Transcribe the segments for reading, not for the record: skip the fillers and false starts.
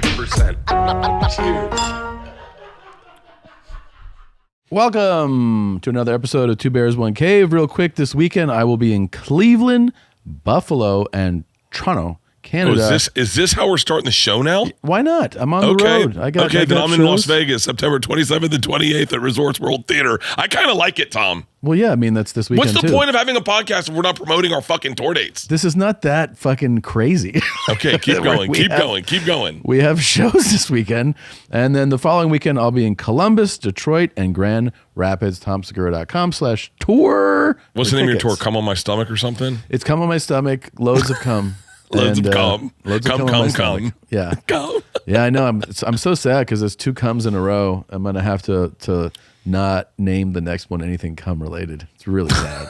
100%. Cheers. Welcome to another episode of Two Bears, One Cave. Real quick, this weekend I will be in Cleveland, Buffalo, and Toronto, Canada. Oh, is this how we're starting the show now? Why not? I'm on the road. I got then I'm shows. in Las Vegas, September 27th and 28th at Resorts World Theater. I kind of like it, Tom. Well, yeah, I mean, that's this weekend, What's the point of having a podcast if we're not promoting our fucking tour dates? This is not that fucking crazy. Okay, keep going. Keep going. We have shows this weekend, and then the following weekend I'll be in Columbus, Detroit, and Grand Rapids. TomSegura.com/tour. What's the name of your tour? Come on My Stomach or something? It's Come on My Stomach. Loads of cum. Loads of cum. Loads of cum. Yeah. Cum. Yeah, I know. I'm so sad because there's two comes in a row. I'm going to have to not name the next one anything cum related. It's really sad.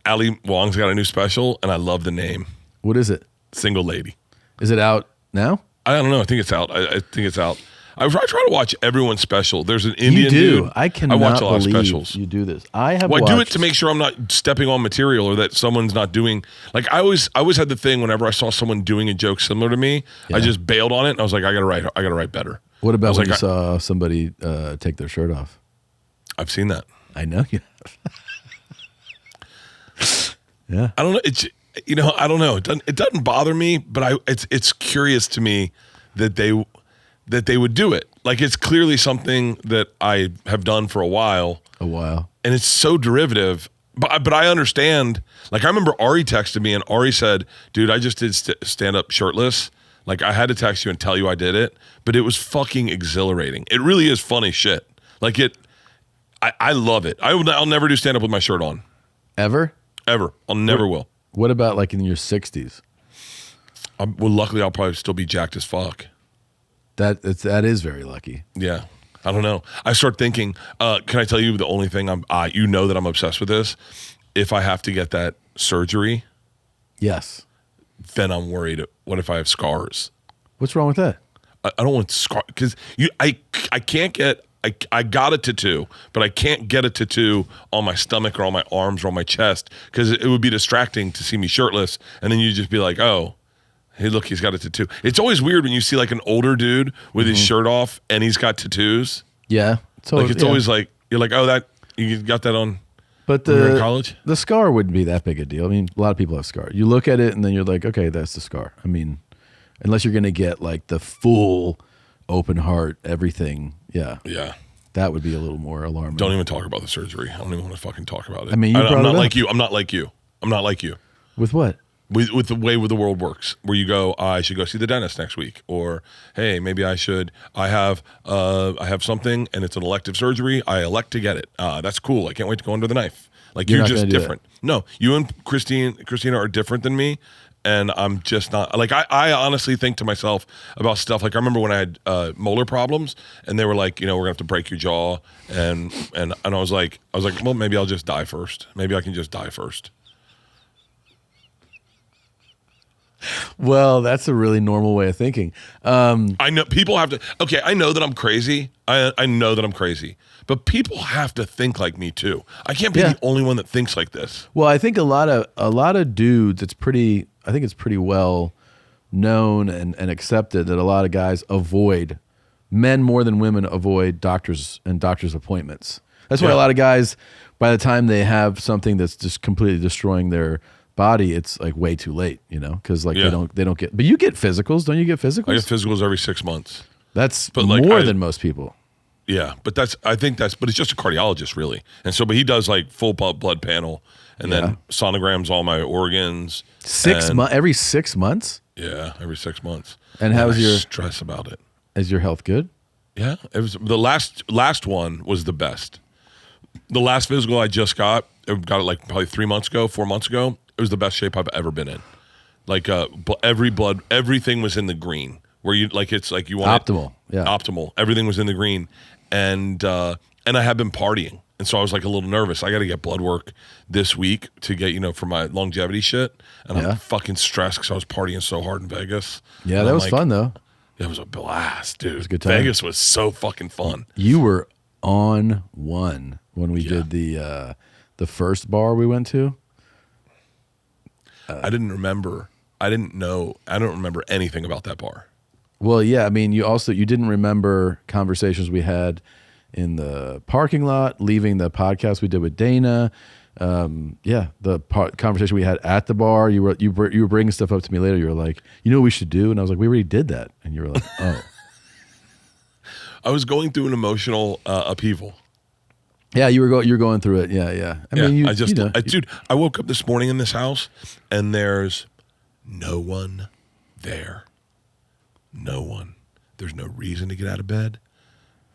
Ali Wong's got a new special, and I love the name. What is it? Single Lady. Is it out now? I don't know. I think it's out. I think it's out. I try to watch everyone's special. There's an Indian dude. I cannot watch a lot of believe specials. You do this. I do it to make sure I'm not stepping on material or that someone's not doing. Like I always had the thing whenever I saw someone doing a joke similar to me, I just bailed on it and I was like, I gotta write better. What about when you saw somebody take their shirt off? I've seen that. I know you have. Yeah. I don't know. I don't know. It doesn't bother me, but it's curious to me that they would do it. Like it's clearly something that I have done for a while. And it's so derivative. But I understand. Like I remember Ari texted me and Ari said, dude, I just did stand up shirtless. Like I had to text you and tell you I did it, but it was fucking exhilarating. It really is funny shit. Like I love it. I'll never do stand up with my shirt on. Ever? I'll never will. What about like in your 60s? Well, luckily I'll probably still be jacked as fuck. That is very lucky. Yeah. I don't know. I start thinking, can I tell you the only thing that I'm obsessed with this? If I have to get that surgery, yes, then I'm worried. What if I have scars? What's wrong with that? I don't want scars because I can't get, I got a tattoo, but I can't get a tattoo on my stomach or on my arms or on my chest because it would be distracting to see me shirtless. And then you just be like, oh, hey, look, he's got a tattoo. It's always weird when you see like an older dude with his shirt off and he's got tattoos. Yeah. It's always like, you're like, oh, that you got that on. But in college? The scar wouldn't be that big a deal. I mean, a lot of people have scars. You look at it and then you're like, okay, that's the scar. I mean, unless you're going to get like the full open heart, everything. Yeah. Yeah. That would be a little more alarming. Don't even talk about the surgery. I don't even want to fucking talk about it. I mean, I'm not like you. I'm not like you. With what? With the way the world works, where you go, I should go see the dentist next week, or hey, maybe I should. I have something, and it's an elective surgery. I elect to get it. That's cool. I can't wait to go under the knife. Like you're just different. No, you and Christina are different than me, and I'm just not. Like I honestly think to myself about stuff. Like I remember when I had molar problems, and they were like, we're gonna have to break your jaw, and I was like, well, maybe I'll just die first. Maybe I can just die first. Well, that's a really normal way of thinking. I know people have to. Okay, I know that I'm crazy. I know that I'm crazy, but people have to think like me too. I can't be the only one that thinks like this. Well, I think a lot of dudes. I think it's pretty well known and accepted that a lot of guys avoid, men more than women avoid doctors and doctor's appointments. That's why a lot of guys, by the time they have something that's just completely destroying their body, it's like way too late, because they don't get. But you get physicals, don't you get physicals? I get physicals every 6 months. That's more than most people. Yeah, but but it's just a cardiologist really, and so but he does like full blood panel, and then sonograms all my organs. 6 months, every 6 months. Yeah, every 6 months. And how's your stress about it? Is your health good? Yeah, it was the last one was the best. The last physical I just got it like probably 4 months ago. It was the best shape I've ever been in. Like everything was in the green. Where you like it's like you want optimal. Optimal. Everything was in the green, and I have been partying, and so I was like a little nervous. I got to get blood work this week to get for my longevity shit, and I'm fucking stressed because I was partying so hard in Vegas. Yeah, that was fun though. It was a blast, dude. It was a good time. Vegas was so fucking fun. You were on one when we did the first bar we went to. I didn't remember. I didn't know. I don't remember anything about that bar. Well, yeah. I mean, you didn't remember conversations we had in the parking lot, leaving the podcast we did with Dana. The conversation we had at the bar. You were bringing stuff up to me later. You were like, you know what we should do? And I was like, we already did that. And you were like, oh. I was going through an emotional upheaval. Yeah, you're going through it. Yeah. I mean, dude, I woke up this morning in this house and there's no one there. No one. There's no reason to get out of bed.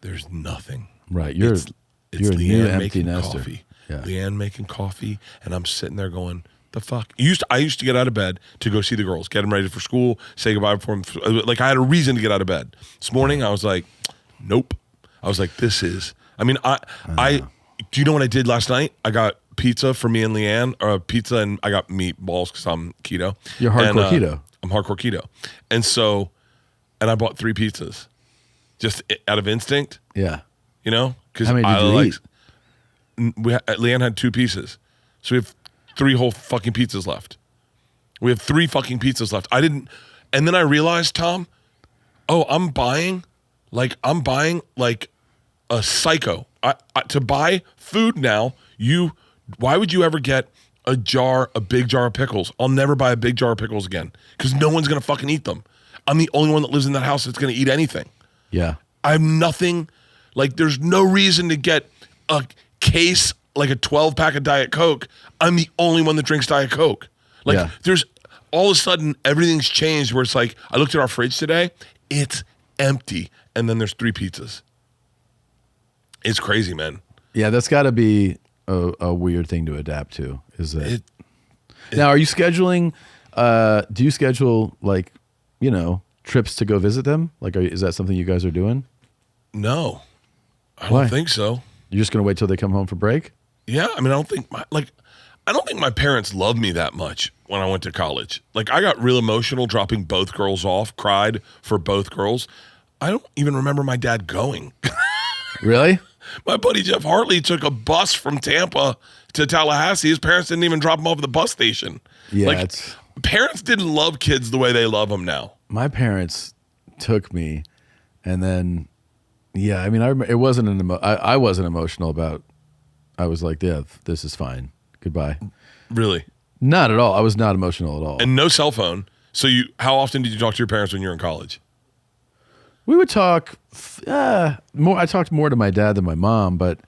There's nothing. Right. It's you're a new LeeAnn empty making nester. coffee. Yeah. LeeAnn making coffee, and I'm sitting there going, the fuck? I used to get out of bed to go see the girls, get them ready for school, say goodbye for them. Like, I had a reason to get out of bed. This morning, I was like, nope. I was like, do you know what I did last night? I got pizza for me and LeeAnn, or pizza, and I got meatballs because I'm keto. You're hardcore keto. I'm hardcore keto. And I bought 3 pizzas just out of instinct. Yeah. You know? Because how many did you eat? LeeAnn had 2 pieces. So we have 3 whole fucking pizzas left. We have 3 fucking pizzas left. And then I realized, Tom, I'm buying like a psycho. To buy food now, why would you ever get a big jar of pickles? I'll never buy a big jar of pickles again because no one's going to fucking eat them. I'm the only one that lives in that house that's going to eat anything. Yeah. I have nothing, like there's no reason to get a case, like a 12-pack of Diet Coke. I'm the only one that drinks Diet Coke. Like there's, all of a sudden, everything's changed where it's like, I looked at our fridge today, it's empty. And then there's 3 pizzas. It's crazy, man. Yeah, that's got to be a weird thing to adapt to. Is that now? Are you scheduling? Do you schedule like, trips to go visit them? Like, is that something you guys are doing? No, I Why? don't think so. You're just gonna wait till they come home for break? Yeah, I mean, I don't think my parents loved me that much when I went to college. Like, I got real emotional dropping both girls off, cried for both girls. I don't even remember my dad going. Really? My buddy Jeff Hartley took a bus from Tampa to Tallahassee. His parents didn't even drop him off at the bus station. Yeah, parents didn't love kids the way they love them now. My parents took me, and then, I mean, I remember it wasn't I wasn't emotional about. I was like, yeah, this is fine. Goodbye. Really? Not at all. I was not emotional at all. And no cell phone. So how often did you talk to your parents when you were in college? We would talk more. I talked more to my dad than my mom, but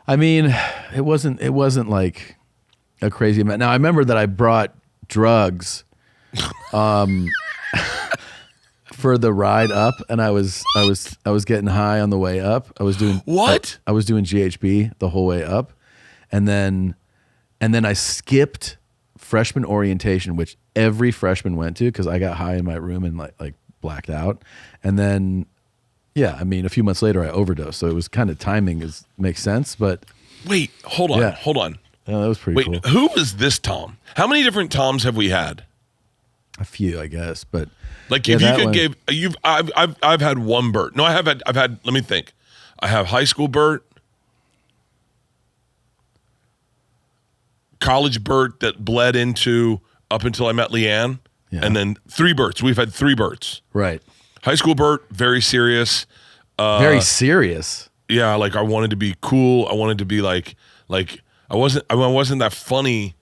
I mean, it wasn't like a crazy amount. Now I remember that I brought drugs, for the ride up, and I was getting high on the way up. I was doing what? I was doing GHB the whole way up, and then I skipped freshman orientation, which every freshman went to because I got high in my room and like blacked out. And then, I mean, a few months later I overdosed. So it was kind of timing makes sense, but. Wait, hold on. Yeah, that was pretty cool. Who was this Tom? How many different Toms have we had? A few, I guess, but. Like if you could I've had one Bert. No, I've had, let me think. I have high school Bert, college Bert that bled into up until I met LeeAnn. Yeah. And then 3 Berts. We've had 3 Berts. Right. High school Bert, very serious. Very serious. Yeah, like I wanted to be cool. I wanted to be like I wasn't that funny.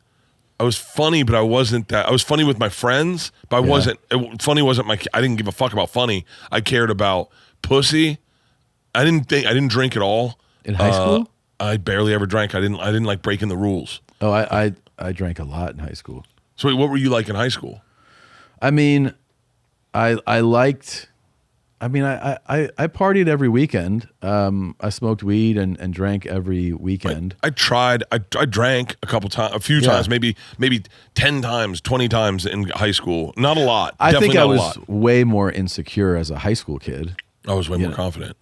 I was funny, but I wasn't that. I was funny with my friends, but funny wasn't my. I didn't give a fuck about funny. I cared about pussy. I didn't drink at all in high school. I barely ever drank. I didn't like breaking the rules. Oh, I drank a lot in high school. So wait, what were you like in high school? I mean, I liked. I mean, I partied every weekend. I smoked weed and drank every weekend. I drank a few times, maybe 10 times, 20 times in high school. Not a lot. I think I was way more insecure as a high school kid. I was way more confident.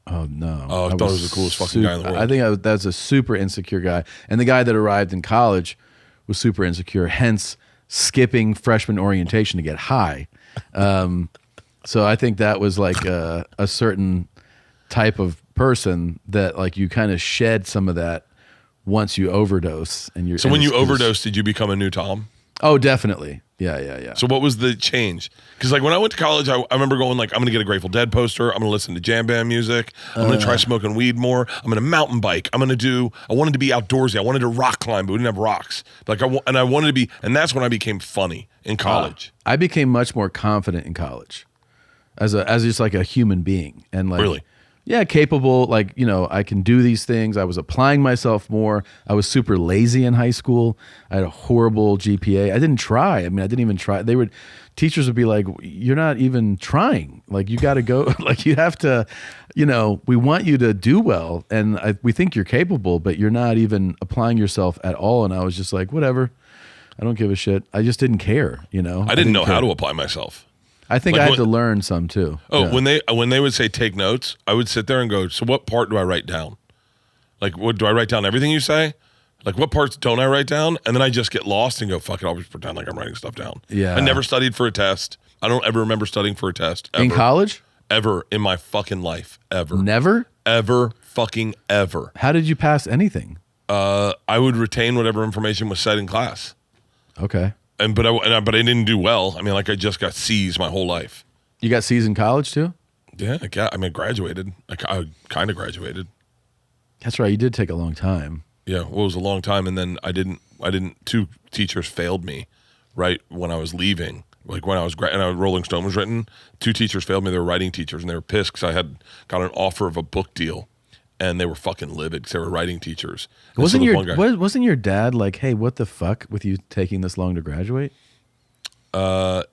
Oh no! Oh, I thought I was the coolest fucking guy in the world. I think that's a super insecure guy, and the guy that arrived in college was super insecure. Hence, skipping freshman orientation to get high. So I think that was like a certain type of person that like you kind of shed some of that once you overdose. And you're so when you overdosed, did you become a new Tom? Oh, definitely. Yeah. So what was the change? Because like when I went to college, I remember going like, I'm going to get a Grateful Dead poster. I'm going to listen to jam band music. I'm going to try smoking weed more. I'm going to mountain bike. I wanted to be outdoorsy. I wanted to rock climb, but we didn't have rocks. Like I wanted to be, and that's when I became funny in college. I became much more confident in college as just like a human being. And like, Really? Yeah, capable, like, I can do these things. I was applying myself more. I was super lazy in high school. I had a horrible GPA. I didn't try. I didn't even try. Teachers would be like, you're not even trying. Like, you got to go, like, you have to, we want you to do well. And we think you're capable, but you're not even applying yourself at all. And I was just like, whatever. I don't give a shit. I just didn't care, I didn't know how to apply myself. I think I had to learn some too. Oh, yeah. When they would say take notes, I would sit there and go, so what part do I write down? Like, what do I write down everything you say? Like, what parts don't I write down? And then I just get lost and go, fuck it, I'll just pretend like I'm writing stuff down. Yeah. I never studied for a test. I don't ever remember studying for a test. Ever. In college? Ever in my fucking life. Ever. Never? Ever fucking ever. How did you pass anything? I would retain whatever information was said in class. Okay. But I didn't do well. I just got C's my whole life. You got C's in college too? Yeah, I graduated. I kind of graduated. That's right. You did take a long time. Yeah, well, it was a long time, and then I didn't. Two teachers failed me, right when I was leaving. Like when I was Rolling Stone was written. Two teachers failed me. They were writing teachers, and they were pissed because I had got an offer of a book deal, and they were fucking livid because they were writing teachers. And wasn't your dad like, hey, what the fuck with you taking this long to graduate? No,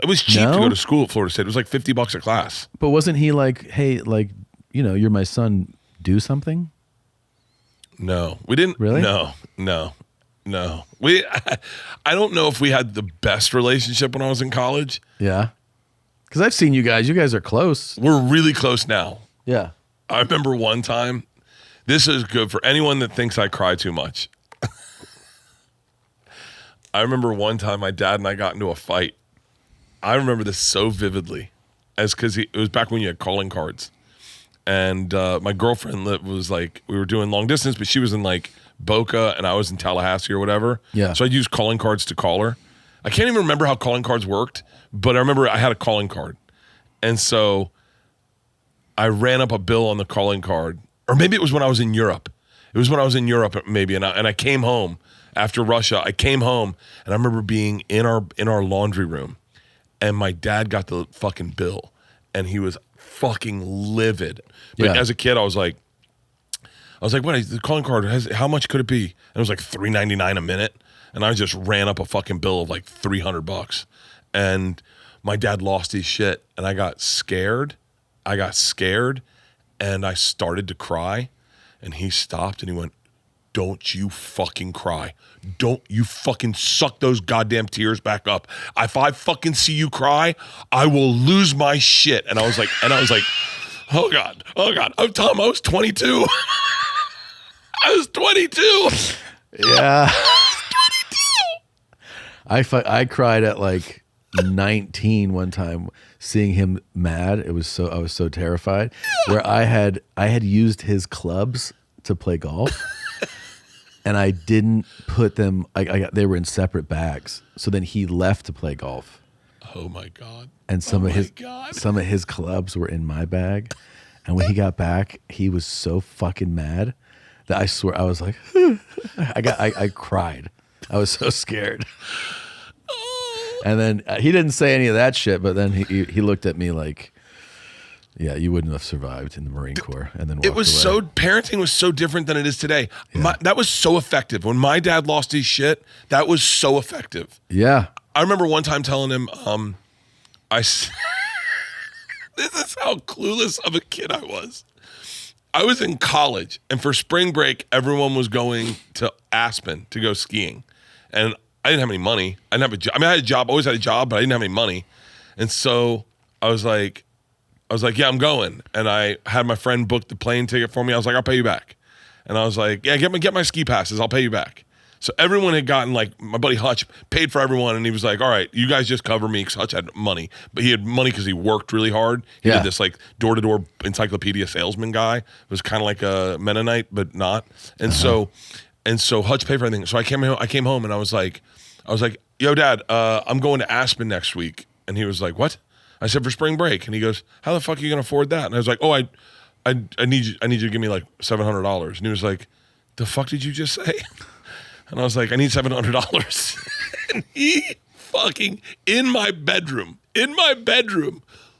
it was cheap to go to school at Florida State. It was like $50 a class. But wasn't he like, hey, like, you're my son, do something? No, we didn't. Really? No. I don't know if we had the best relationship when I was in college. Yeah. Because I've seen you guys. You guys are close. We're really close now. Yeah. I remember one time, this is good for anyone that thinks I cry too much. I remember one time my dad and I got into a fight. I remember this so vividly, because it was back when you had calling cards. And my girlfriend was like, we were doing long distance, but she was in like Boca and I was in Tallahassee or whatever. Yeah. So I'd use calling cards to call her. I can't even remember how calling cards worked, but I remember I had a calling card. And so I ran up a bill on the calling card, or maybe it was when I was in Europe. It was when I was in Europe maybe, and I came home after Russia. I came home and I remember being in our laundry room, and my dad got the fucking bill, and he was fucking livid. But as a kid, I was like, what? The calling card how much could it be? And it was like $3.99 a minute, and I just ran up a fucking bill of like $300, and my dad lost his shit, and I got scared, and I started to cry, and he stopped and he went, "Don't you fucking cry. Don't you fucking suck those goddamn tears back up. If I fucking see you cry, I will lose my shit." And I was like, oh God. Oh, Tom, I was 22. I was 22. Yeah. I cried at like 19 one time seeing him mad. I was so terrified. Where I had used his clubs to play golf. And I didn't put them. They were in separate bags. So then he left to play golf. Oh my God! And some of his clubs were in my bag. And when he got back, he was so fucking mad that I swear I was like, I cried. I was so scared. And then he didn't say any of that shit. But then he looked at me like, yeah, you wouldn't have survived in the Marine Corps. And then parenting was so different than it is today. Yeah. That was so effective. When my dad lost his shit, that was so effective. Yeah. I remember one time telling him, this is how clueless of a kid I was. I was in college, and for spring break, everyone was going to Aspen to go skiing. And I didn't have any money. I didn't have a job. I had a job, always had a job, but I didn't have any money. And so I was like, yeah, I'm going. And I had my friend book the plane ticket for me. I was like, I'll pay you back. And I was like, yeah, get my ski passes. I'll pay you back. So everyone had gotten, like, my buddy Hutch paid for everyone. And he was like, all right, you guys just cover me, because Hutch had money. But he had money because he worked really hard. He did this, like, door-to-door encyclopedia salesman guy. It was kind of like a Mennonite, but not. And so Hutch paid for everything. So I came home and I was like, I was like, yo, Dad, I'm going to Aspen next week. And he was like, what? I said, for spring break. And he goes, how the fuck are you going to afford that? And I was like, oh, I need you to give me like $700. And he was like, the fuck did you just say? And I was like, I need $700. And he fucking, in my bedroom,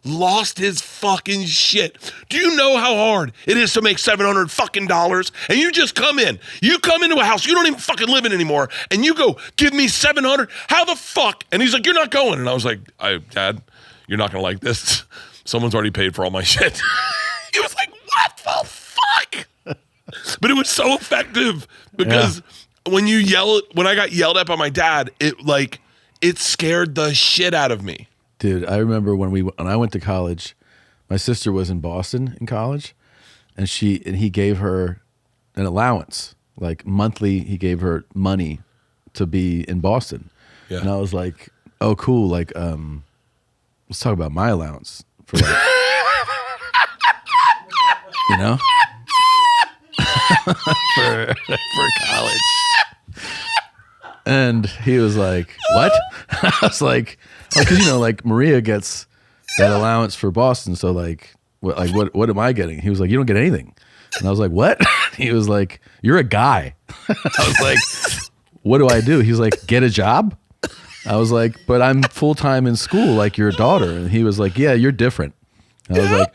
lost his fucking shit. Do you know how hard it is to make $700 fucking dollars? And you just come into a house you don't even fucking live in anymore, and you go, give me $700? How the fuck? And he's like, you're not going. And I was like, Dad, you're not gonna like this. Someone's already paid for all my shit. He was like, what the fuck? But it was so effective because when I got yelled at by my dad, it scared the shit out of me. Dude, I remember when I went to college, my sister was in Boston in college, and he gave her an allowance, like monthly. He gave her money to be in Boston, and I was like, "Oh, cool! Like, let's talk about my allowance for like, you know, for college." And he was like, what? I was like, oh, because, like Maria gets that allowance for Boston. So like what am I getting? He was like, you don't get anything. And I was like, what? He was like, you're a guy. I was like, what do I do? He's like, get a job. I was like, but I'm full-time in school like your daughter. And he was like, yeah, you're different. And I was like,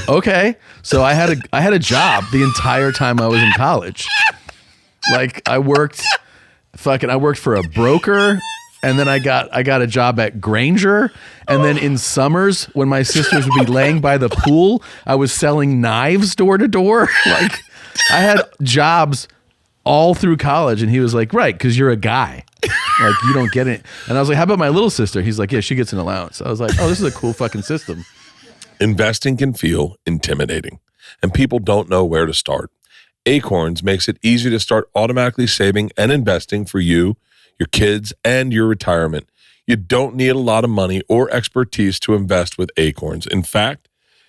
okay. So I had a job the entire time I was in college. Like I worked for a broker, and then I got a job at Granger, and then in summers when my sisters would be laying by the pool, I was selling knives door to door. Like I had jobs all through college, and he was like, right, because you're a guy. Like you don't get it. And I was like, how about my little sister? He's like, yeah, she gets an allowance. I was like, oh, this is a cool fucking system. Investing can feel intimidating, and people don't know where to start. Acorns makes it easy to start automatically saving and investing for you, your kids, and your retirement. You don't need a lot of money or expertise to invest with Acorns. In fact,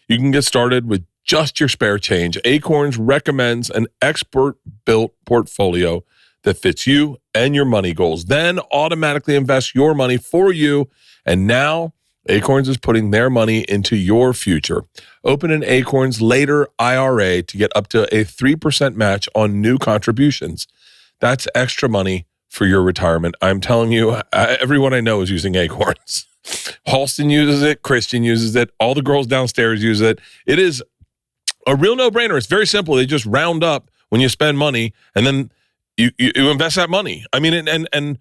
you can get started with just your spare change. Acorns recommends an expert-built portfolio that fits you and your money goals, then automatically invest your money for you. And now Acorns is putting their money into your future. Open an Acorns Later IRA to get up to a 3% match on new contributions. That's extra money for your retirement. I'm telling you, everyone I know is using Acorns. Halston uses it. Christian uses it. All the girls downstairs use it. It is a real no-brainer. It's very simple. They just round up when you spend money, and then you invest that money. I mean, and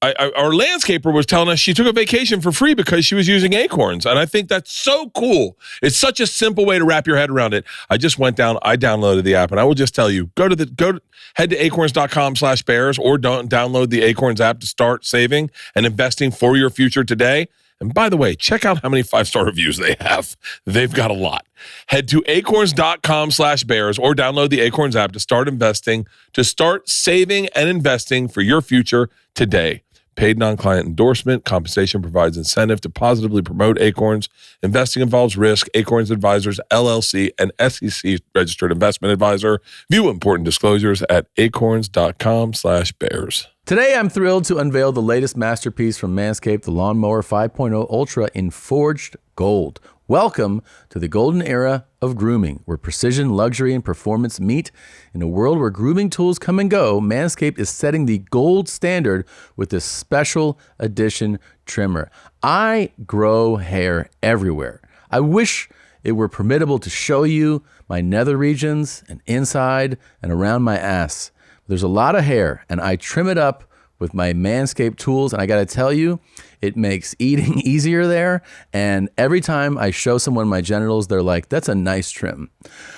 our landscaper was telling us she took a vacation for free because she was using Acorns. And I think that's so cool. It's such a simple way to wrap your head around it. I just went down, I downloaded the app, and I will just tell you, head to acorns.com/bears or download the Acorns app to start saving and investing for your future today. And by the way, check out how many 5-star reviews they have. They've got a lot. Head to acorns.com/bears or download the Acorns app to start investing, to start saving and investing for your future today. Paid non-client endorsement. Compensation provides incentive to positively promote Acorns. Investing involves risk. Acorns Advisors, LLC, an SEC registered investment advisor. View important disclosures at acorns.com/bears. Today, I'm thrilled to unveil the latest masterpiece from Manscaped, the Lawnmower 5.0 Ultra in forged gold. Welcome to the golden era of grooming, where precision, luxury, and performance meet. In a world where grooming tools come and go, Manscaped is setting the gold standard with this special edition trimmer. I grow hair everywhere. I wish it were permittable to show you my nether regions and inside and around my ass. There's a lot of hair, and I trim it up with my Manscaped tools, and I got to tell you, it makes eating easier there, and every time I show someone my genitals, they're like, that's a nice trim.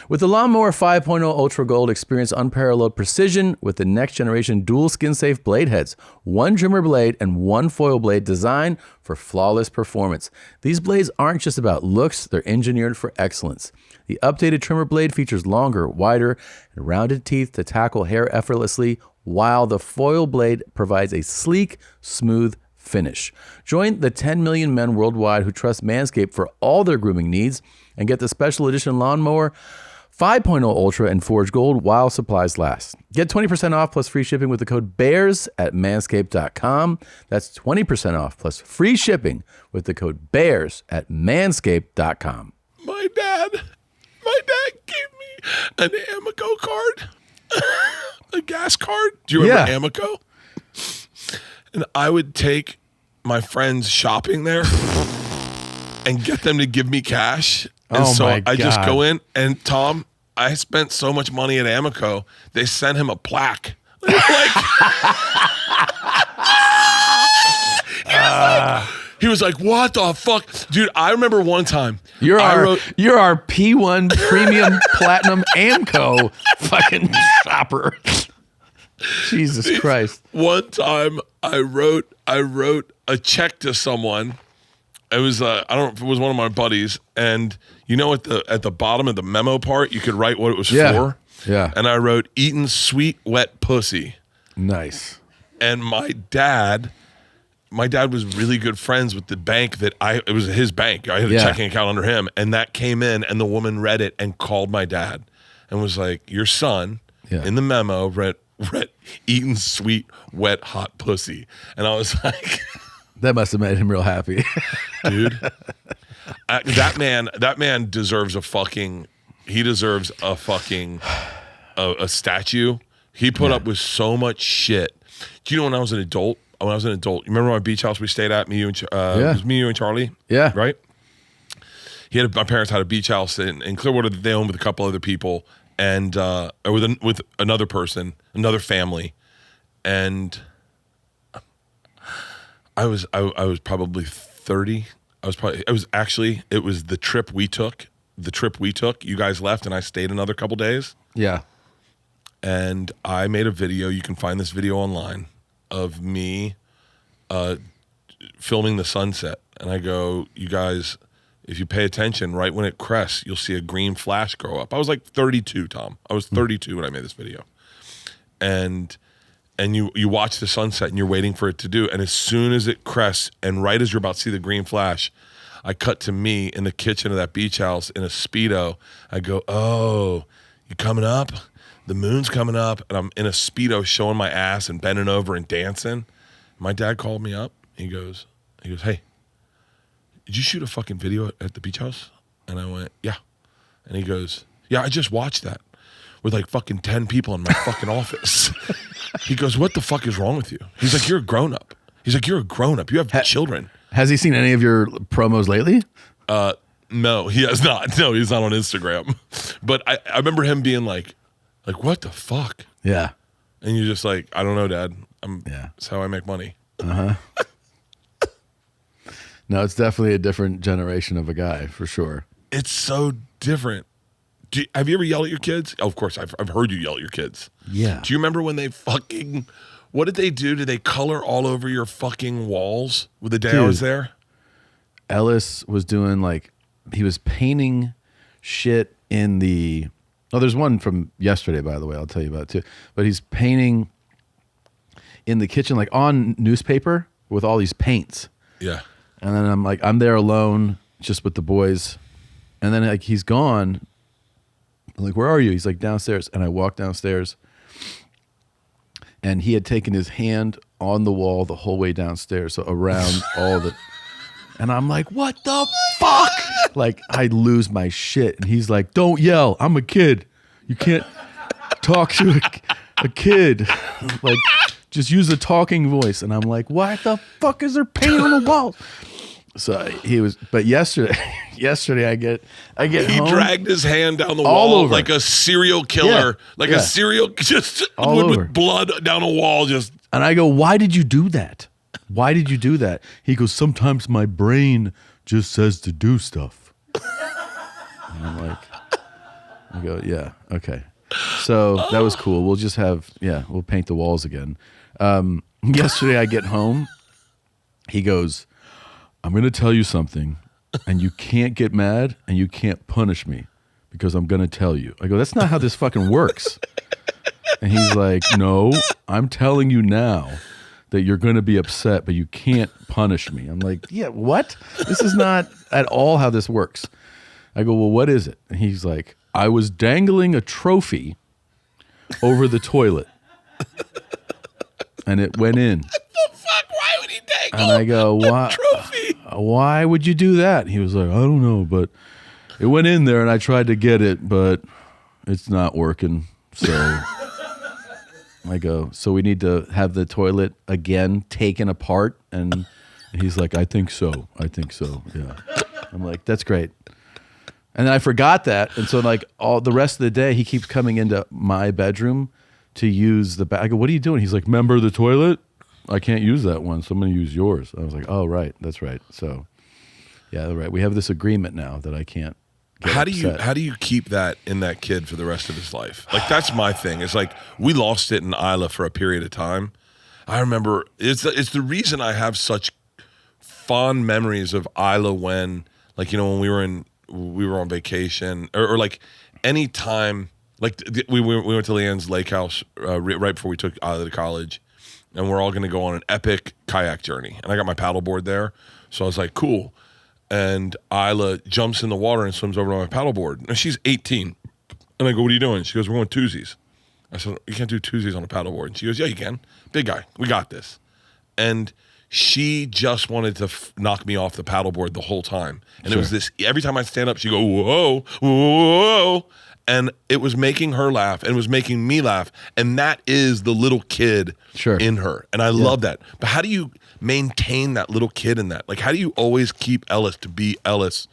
With the Lawnmower 5.0 Ultra Gold, experience unparalleled precision with the next generation dual skin-safe blade heads, one trimmer blade and one foil blade designed for flawless performance. These blades aren't just about looks, they're engineered for excellence. The updated trimmer blade features longer, wider, and rounded teeth to tackle hair effortlessly, while the foil blade provides a sleek, smooth finish. Join the 10 million men worldwide who trust Manscaped for all their grooming needs and get the special edition Lawnmower 5.0 Ultra, and Forge Gold while supplies last. Get 20% off plus free shipping with the code BEARS at manscaped.com. That's 20% off plus free shipping with the code BEARS at manscaped.com. My dad gave me an Amico card, a gas card. Do you remember Amico? And I would take my friends shopping there and get them to give me cash. And I just go in, and Tom, I spent so much money at Amico, they sent him a plaque. He was like, what the fuck? Dude, I remember one time. You're our P1 Premium Platinum Amco fucking shopper. Jesus Christ. One time I wrote a check to someone. It was I don't know if it was one of my buddies, and you know at the bottom of the memo part you could write what it was for. Yeah. And I wrote eating sweet wet pussy. Nice. And my dad was really good friends with the bank it was his bank. I had a checking account under him, and that came in, and the woman read it and called my dad and was like, your son in the memo read eating sweet wet hot pussy. And I was like, that must have made him real happy. Dude, that man deserves a fucking a statue. He put up with so much shit. Do you know when I was an adult, you remember my beach house we stayed at, it was me, you, and Charlie? Yeah. Right? My parents had a beach house in Clearwater that they owned with a couple other people, and with another person, another family. And I was probably 30. It was the trip we took. You guys left, and I stayed another couple days. Yeah. And I made a video. You can find this video online of me filming the sunset. And I go, you guys, if you pay attention, right when it crests, you'll see a green flash grow up. I was like 32, Tom. I was 32 when I made this video. And you watch the sunset, and you're waiting for it to do. And as soon as it crests, and right as you're about to see the green flash, I cut to me in the kitchen of that beach house in a Speedo. I go, oh, you coming up? The moon's coming up, and I'm in a Speedo showing my ass and bending over and dancing. My dad called me up. He goes, hey, did you shoot a fucking video at the beach house? And I went, yeah. And he goes, yeah, I just watched that with like fucking 10 people in my fucking office. He goes, what the fuck is wrong with you? He's like, you're a grown-up. You have children. Has he seen any of your promos lately? No, he has not. No, he's not on Instagram. But I remember him being like, what the fuck? Yeah. And you're just like, I don't know, Dad. That's how I make money. Uh-huh. No, it's definitely a different generation of a guy, for sure. It's so different. Have you ever yelled at your kids? Oh, of course, I've heard you yell at your kids. Yeah. Do you remember when they what did they do? Did they color all over your fucking walls with the day I was there? Ellis was doing he was painting shit in the... Oh, there's one from yesterday, by the way. I'll tell you about it too. But he's painting in the kitchen, on newspaper with all these paints. Yeah. And then I'm there alone, just with the boys. And then he's gone. I'm like, where are you? He's like, downstairs. And I walk downstairs. And he had taken his hand on the wall the whole way downstairs, so around all the... And I'm like, what the fuck? I lose my shit. And he's like, don't yell. I'm a kid. You can't talk to a kid. Just use a talking voice. And I'm like, what the fuck is there paint on the wall? So he was, but yesterday I get he home. dragged his hand down the all wall over. Like a serial killer, a serial, just with blood down a wall. Just. And I go, why did you do that? Why did you do that? He goes, sometimes my brain just says to do stuff. And I'm like, I go, yeah, okay. So that was cool. We'll just we'll paint the walls again. Yesterday I get home. He goes, I'm going to tell you something, and you can't get mad, and you can't punish me, because I'm going to tell you. I go, that's not how this fucking works. And he's like, no, I'm telling you now that you're going to be upset, but you can't punish me. I'm like, yeah, what? This is not at all how this works. I go, well, what is it? And he's like, I was dangling a trophy over the toilet, and it went in. What the fuck? Why would he dangle And I go, a trophy? Why would you do that? He was like, I don't know, but it went in there, and I tried to get it, but it's not working. So I go, so we need to have the toilet again taken apart? And he's like, I think so. Yeah. I'm like, that's great. And then I forgot that. And so like all the rest of the day, he keeps coming into my bedroom to use the bath. I go, what are you doing? He's like, remember the toilet? I can't use that one, so I'm going to use yours. I was like, oh, right. That's right. So, yeah, right. We have this agreement now that I can't get upset. How do you keep that in that kid for the rest of his life? Like, that's my thing. It's like, we lost it in Isla for a period of time. I remember, it's the reason I have such fond memories of Isla when, like, you know, when we were on vacation or like any time, like we went to LeeAnn's lake house right before we took Isla to college, and we're all going to go on an epic kayak journey. And I got my paddleboard there, so I was like, cool. And Isla jumps in the water and swims over to my paddleboard. And she's 18, and I go, what are you doing? She goes, we're going twosies. I said, you can't do twosies on a paddleboard. And she goes, yeah, you can. Big guy, we got this. And she just wanted to knock me off the paddleboard the whole time. And It was this, every time I stand up, she'd go, whoa, whoa. And it was making her laugh and it was making me laugh. And that is the little kid in her. And I love that. But how do you maintain that little kid in that? Like, how do you always keep Ellis to be Ellis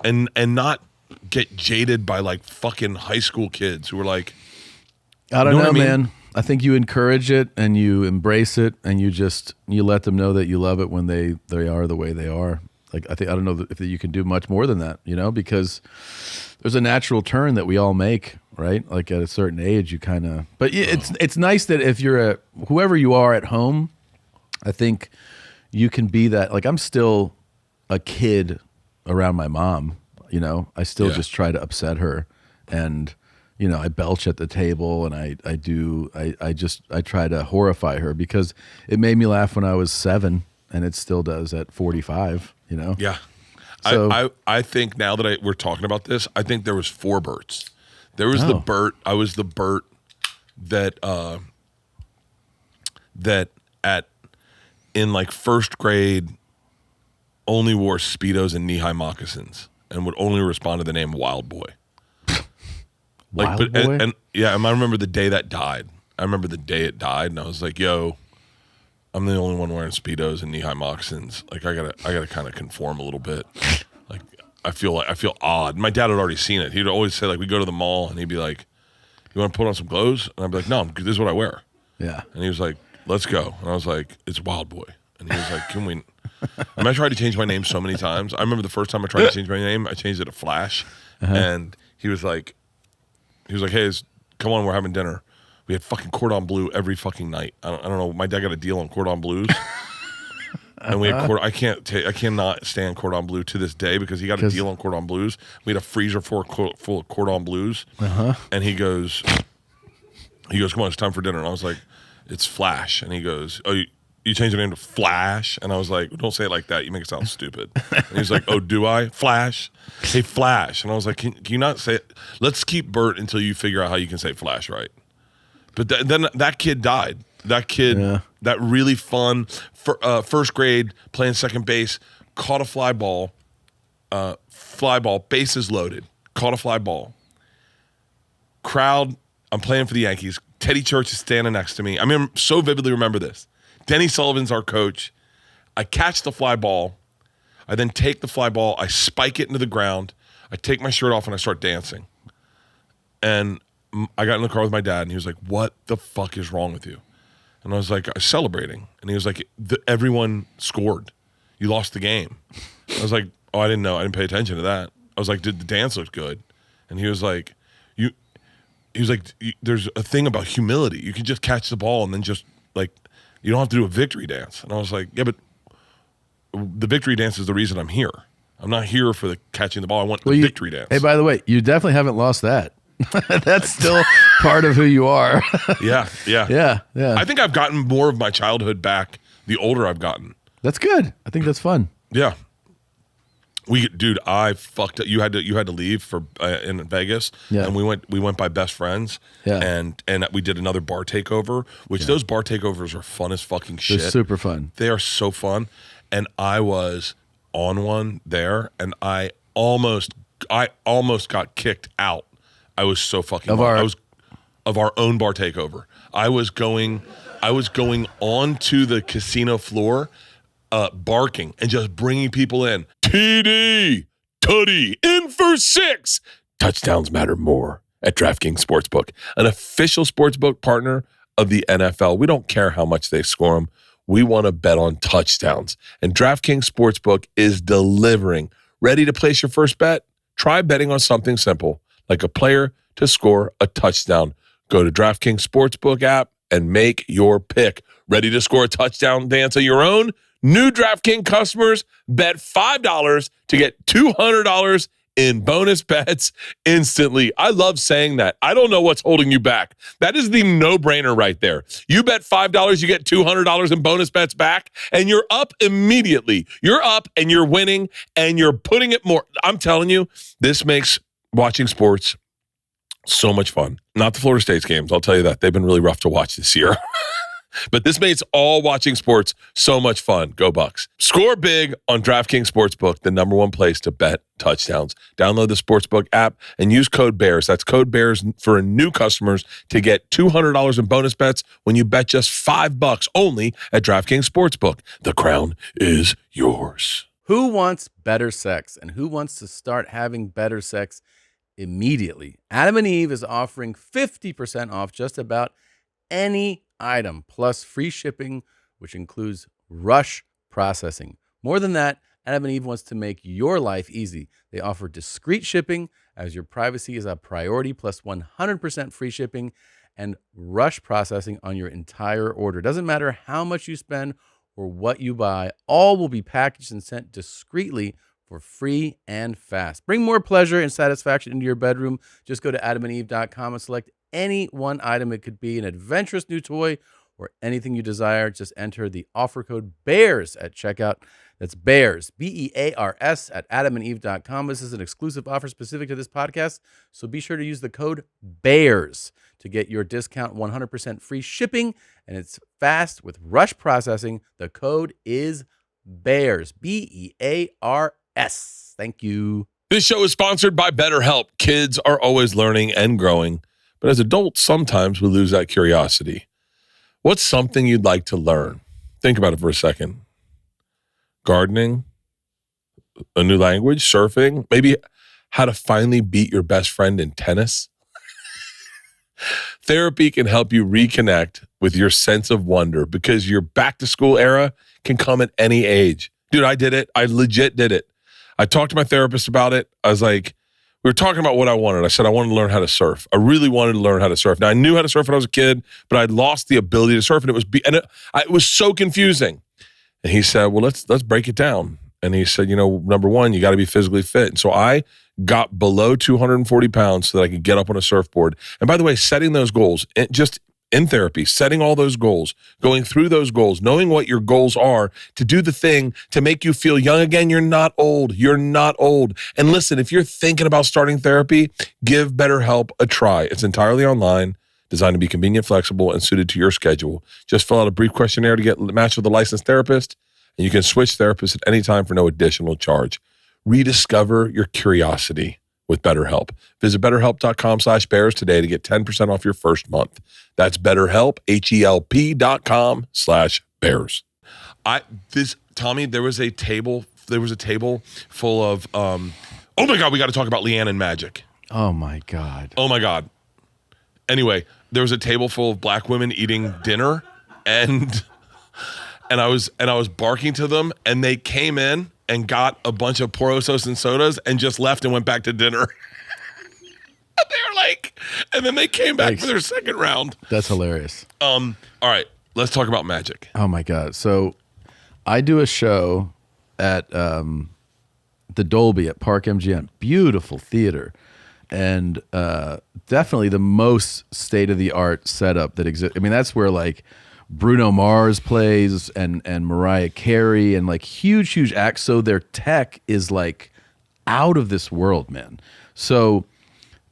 and not get jaded by like fucking high school kids who are like, I don't know, man. I think you encourage it and you embrace it and you let them know that you love it when they are the way they are. Like, I don't know if you can do much more than that, you know, because there's a natural turn that we all make, right? Like at a certain age, you kind of, but it's nice that if you're whoever you are at home, I think you can be that. Like, I'm still a kid around my mom, you know, I still just try to upset her, and you know, I belch at the table, and I try to horrify her because it made me laugh when I was 7, and it still does at 45, you know? Yeah. So, I think now that we're talking about this, I think there was 4 Berts. There was the Bert, I was the Bert that in like first grade only wore Speedos and knee-high moccasins and would only respond to the name Wild Boy. Like, Wild Boy? And I remember the day that died. I remember the day it died, and I was like, "Yo, I'm the only one wearing Speedos and knee-high moccasins. Like, I gotta kind of conform a little bit. Like, I feel odd." My dad had already seen it. He'd always say, like, we go to the mall, and he'd be like, "You want to put on some clothes?" And I'd be like, "No, this is what I wear." Yeah. And he was like, "Let's go." And I was like, "It's Wild Boy." And he was like, "Can we?" I tried to change my name so many times. I remember the first time I tried to change my name, I changed it to Flash, and he was like, "Hey, come on, we're having dinner." We had fucking cordon bleu every fucking night. I don't know. My dad got a deal on cordon bleus, and we had I cannot stand cordon bleu to this day because he got a deal on cordon bleus. We had a freezer full of cordon bleus, and he goes, "Come on, it's time for dinner." And I was like, "It's Flash," and he goes, "Oh, you changed your name to Flash?" And I was like, "Don't say it like that. You make it sound stupid." And he's like, "Oh, do I? Flash? Hey, Flash." And I was like, can you not say it? Let's keep Bert until you figure out how you can say Flash right. But then that kid died. That kid, that really fun first grade playing second base, caught a fly ball, bases loaded, caught a fly ball. Crowd, I'm playing for the Yankees. Teddy Church is standing next to me. I mean, so vividly remember this. Denny Sullivan's our coach. I catch the fly ball. I then take the fly ball. I spike it into the ground. I take my shirt off and I start dancing. And I got in the car with my dad, and he was like, "What the fuck is wrong with you?" And I was like, "I'm celebrating." And he was like, "Everyone scored. You lost the game." I was like, "Oh, I didn't know. I didn't pay attention to that." I was like, "Did the dance look good?" And he was like, "There's a thing about humility. You can just catch the ball and then just like, you don't have to do a victory dance." And I was like, "Yeah, but the victory dance is the reason I'm here. I'm not here for the catching the ball. I want the victory dance." Hey, by the way, you definitely haven't lost that. That's still part of who you are. Yeah. I think I've gotten more of my childhood back the older I've gotten. That's good. I think that's fun. Yeah. Dude, I fucked up. You had to leave for in Vegas, Yeah. and we went by best friends, Yeah. and we did another bar takeover. Which those bar takeovers are fun as fucking shit. They're super fun. They are so fun, and I was on one there, and I almost got kicked out. I was so fucking of our own bar takeover. I was going onto the casino floor, barking and just bringing people in. TD, Tutty, in for 6. Touchdowns matter more at DraftKings Sportsbook, an official sportsbook partner of the NFL. We don't care how much they score them. We want to bet on touchdowns. And DraftKings Sportsbook is delivering. Ready to place your first bet? Try betting on something simple, like a player to score a touchdown. Go to DraftKings Sportsbook app and make your pick. Ready to score a touchdown dance of your own? New DraftKings customers bet $5 to get $200 in bonus bets instantly. I love saying that. I don't know what's holding you back. That is the no-brainer right there. You bet $5, you get $200 in bonus bets back, and you're up immediately. You're up, and you're winning, and you're putting it more. I'm telling you, this makes watching sports so much fun. Not the Florida State's games, I'll tell you that. They've been really rough to watch this year. But this makes all watching sports so much fun. Go Bucks. Score big on DraftKings Sportsbook, the #1 place to bet touchdowns. Download the Sportsbook app and use code BEARS. That's code BEARS for new customers to get $200 in bonus bets when you bet just $5 only at DraftKings Sportsbook. The crown is yours. Who wants better sex, and who wants to start having better sex immediately? Adam and Eve is offering 50% off just about any item, plus free shipping, which includes rush processing. More than that, Adam and Eve wants to make your life easy. They offer discreet shipping, as your privacy is a priority, plus 100% free shipping and rush processing on your entire order. Doesn't matter how much you spend or what you buy, all will be packaged and sent discreetly for free and fast. Bring more pleasure and satisfaction into your bedroom. Just go to adamandeve.com and select any one item. It could be an adventurous new toy or anything you desire. Just enter the offer code BEARS at checkout. That's BEARS, BEARS, at adamandeve.com. This is an exclusive offer specific to this podcast, so be sure to use the code BEARS to get your discount, 100% free shipping, and it's fast with rush processing. The code is BEARS, BEARS. Thank you. This show is sponsored by BetterHelp. Kids are always learning and growing, but as adults, sometimes we lose that curiosity. What's something you'd like to learn? Think about it for a second. Gardening, a new language, surfing, maybe how to finally beat your best friend in tennis. Therapy can help you reconnect with your sense of wonder, because your back to school era can come at any age. Dude, I did it. I legit did it. I talked to my therapist about it. I was like, we were talking about what I wanted. I said, I wanted to learn how to surf. I really wanted to learn how to surf. Now, I knew how to surf when I was a kid, but I'd lost the ability to surf, and it was so confusing. And he said, well, let's break it down. And he said, number one, you got to be physically fit. And so I got below 240 pounds so that I could get up on a surfboard. And by the way, setting those goals, just in therapy, setting all those goals, going through those goals, knowing what your goals are, to do the thing to make you feel young again. You're not old. You're not old. And listen, if you're thinking about starting therapy, give BetterHelp a try. It's entirely online, designed to be convenient, flexible, and suited to your schedule. Just fill out a brief questionnaire to get matched with a licensed therapist, and you can switch therapists at any time for no additional charge. Rediscover your curiosity with BetterHelp. Visit BetterHelp.com/bears today to get 10% off your first month. That's BetterHelp, HELP.com/bears. Tommy, there was a table full of, oh my God, we got to talk about LeeAnn and magic. Oh my God. Oh my God. Anyway, there was a table full of black women eating dinner, and I was barking to them, and they came in and got a bunch of Porosos and sodas and just left and went back to dinner. They were like, and then they came back for their second round. That's hilarious. All right, let's talk about magic. Oh my God. So I do a show at the Dolby at Park MGM. Beautiful theater. And definitely the most state-of-the-art setup that exists. I mean, that's where like Bruno Mars plays and Mariah Carey and like huge acts. So their tech is like out of this world, man. So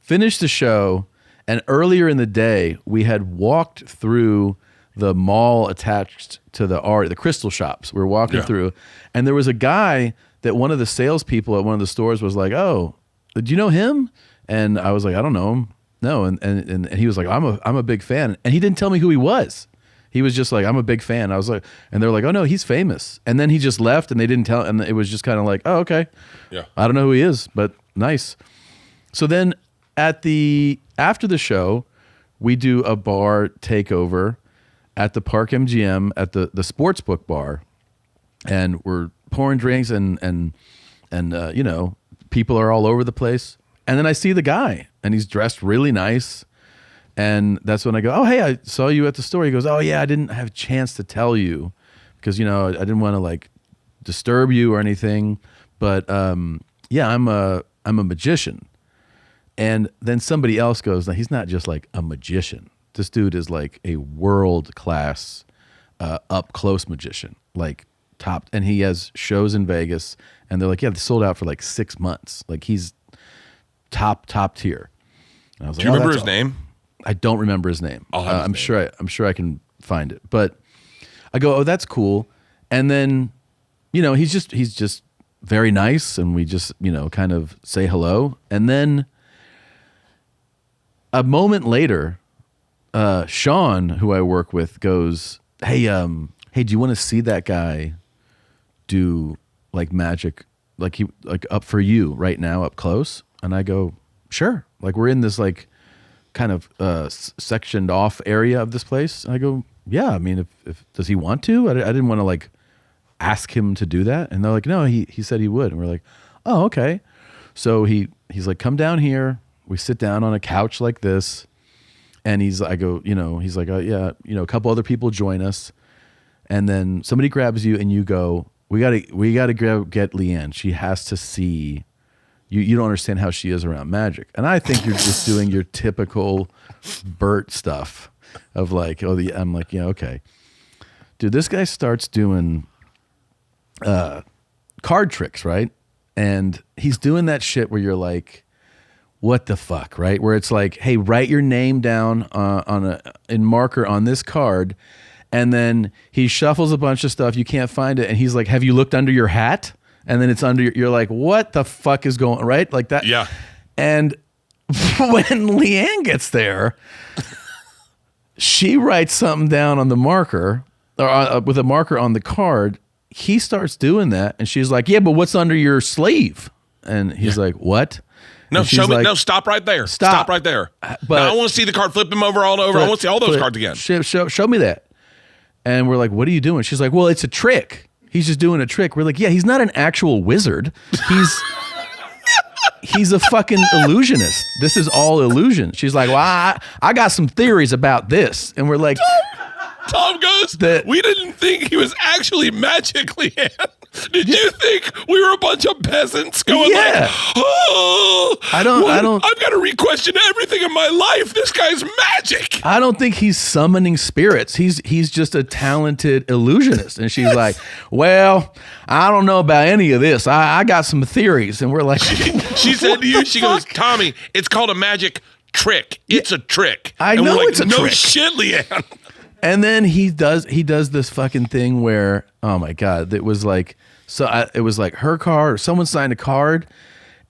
finished the show, and earlier in the day, we had walked through the mall attached to the crystal shops. We were walking through, and there was a guy that one of the salespeople at one of the stores was like, "Oh, do you know him?" And I was like, "I don't know him." No, and he was like, I'm a big fan, and he didn't tell me who he was. He was just like, I'm a big fan. I was like, and they're like, oh no, he's famous. And then he just left, and they didn't tell, and it was just kind of like, oh okay, yeah, I don't know who he is, but nice. So then after the show, we do a bar takeover at the Park MGM at the sportsbook bar, and we're pouring drinks and you know, people are all over the place. And then I see the guy, and he's dressed really nice. And that's when I go, oh, hey, I saw you at the store. He goes, oh, yeah, I didn't have a chance to tell you because, you know, I didn't want to, like, disturb you or anything. But, yeah, I'm a magician. And then somebody else goes, now, he's not just, like, a magician. This dude is, like, a world-class, up-close magician, like, top. And he has shows in Vegas. And they're like, yeah, they sold out for, like, 6 months. Like, he's top tier. And I was like, do you remember his name? I don't remember his name. I'm name. sure I can find it. But I go, oh, that's cool. And then, you know, he's just very nice, and we just, you know, kind of say hello. And then a moment later, Sean, who I work with, goes, hey, do you want to see that guy do like magic, like up for you right now, up close? And I go, sure. Like, we're in this like kind of sectioned off area of this place. And I go, yeah, I mean, if does he want to? I didn't want to like ask him to do that. And they're like, no, he said he would. And we're like, oh, okay. So he's like, come down here. We sit down on a couch like this. And I go, you know, he's like, yeah, you know, a couple other people join us. And then somebody grabs you and you go, we gotta go get LeeAnn. She has to see. You don't understand how she is around magic. And I think you're just doing your typical Bert stuff of like, I'm like, yeah, okay. Dude, this guy starts doing card tricks, right? And he's doing that shit where you're like, what the fuck, right? Where it's like, hey, write your name down in marker on this card. And then he shuffles a bunch of stuff. You can't find it. And he's like, have you looked under your hat? And then it's under you're like, what the fuck is going right? Like that. Yeah. And when LeeAnn gets there, she writes something down on the marker or with a marker on the card. He starts doing that. And she's like, yeah, but what's under your sleeve? And he's like, what? No, show me. Like, no, stop right there. Stop right there. But now I want to see the card. Flip them over all over. I want to see all those cards again. Show me that. And we're like, what are you doing? She's like, well, it's a trick. He's just doing a trick. We're like, yeah, he's not an actual wizard. He's a fucking illusionist. This is all illusion. She's like, well, I got some theories about this. And we're like, Tom goes, we didn't think he was actually magically LeeAnn. Did you think we were a bunch of peasants going like, oh, I've got to re-question everything in my life. This guy's magic. I don't think he's summoning spirits. He's just a talented illusionist. And she's like, well, I don't know about any of this. I got some theories. And we're like, she said to you, she goes, Tommy, it's called a magic trick. It's a trick. I know it's a trick. No shit, LeeAnn. And then he does this fucking thing where, oh my God, it was like, it was like her card or someone signed a card.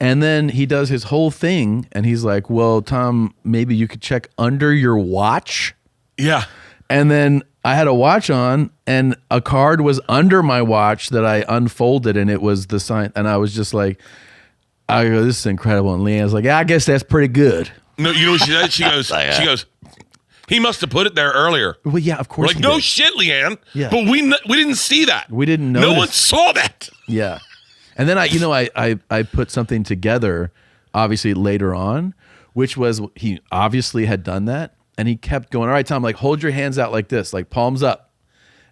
And then he does his whole thing. And he's like, well, Tom, maybe you could check under your watch. Yeah. And then I had a watch on and a card was under my watch that I unfolded and it was the sign. And I was just like, I go, this is incredible. And LeeAnn's like, yeah, I guess that's pretty good. No, you know what she said? She goes, he must have put it there earlier. Well, yeah, of course. We're like, no shit, LeeAnn. Yeah. But we didn't see that. We didn't know. No one saw that. Yeah. And then I put something together, obviously later on, which was he obviously had done that. And he kept going, all right, Tom, like hold your hands out like this, like palms up.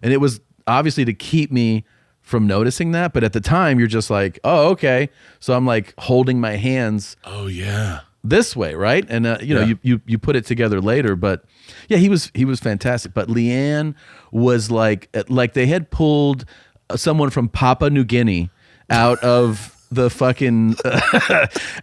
And it was obviously to keep me from noticing that. But at the time, you're just like, oh, okay. So I'm like holding my hands. Oh, yeah. This way, right? And you put it together later, but yeah, he was fantastic. But LeeAnn was like they had pulled someone from Papua New Guinea out of the fucking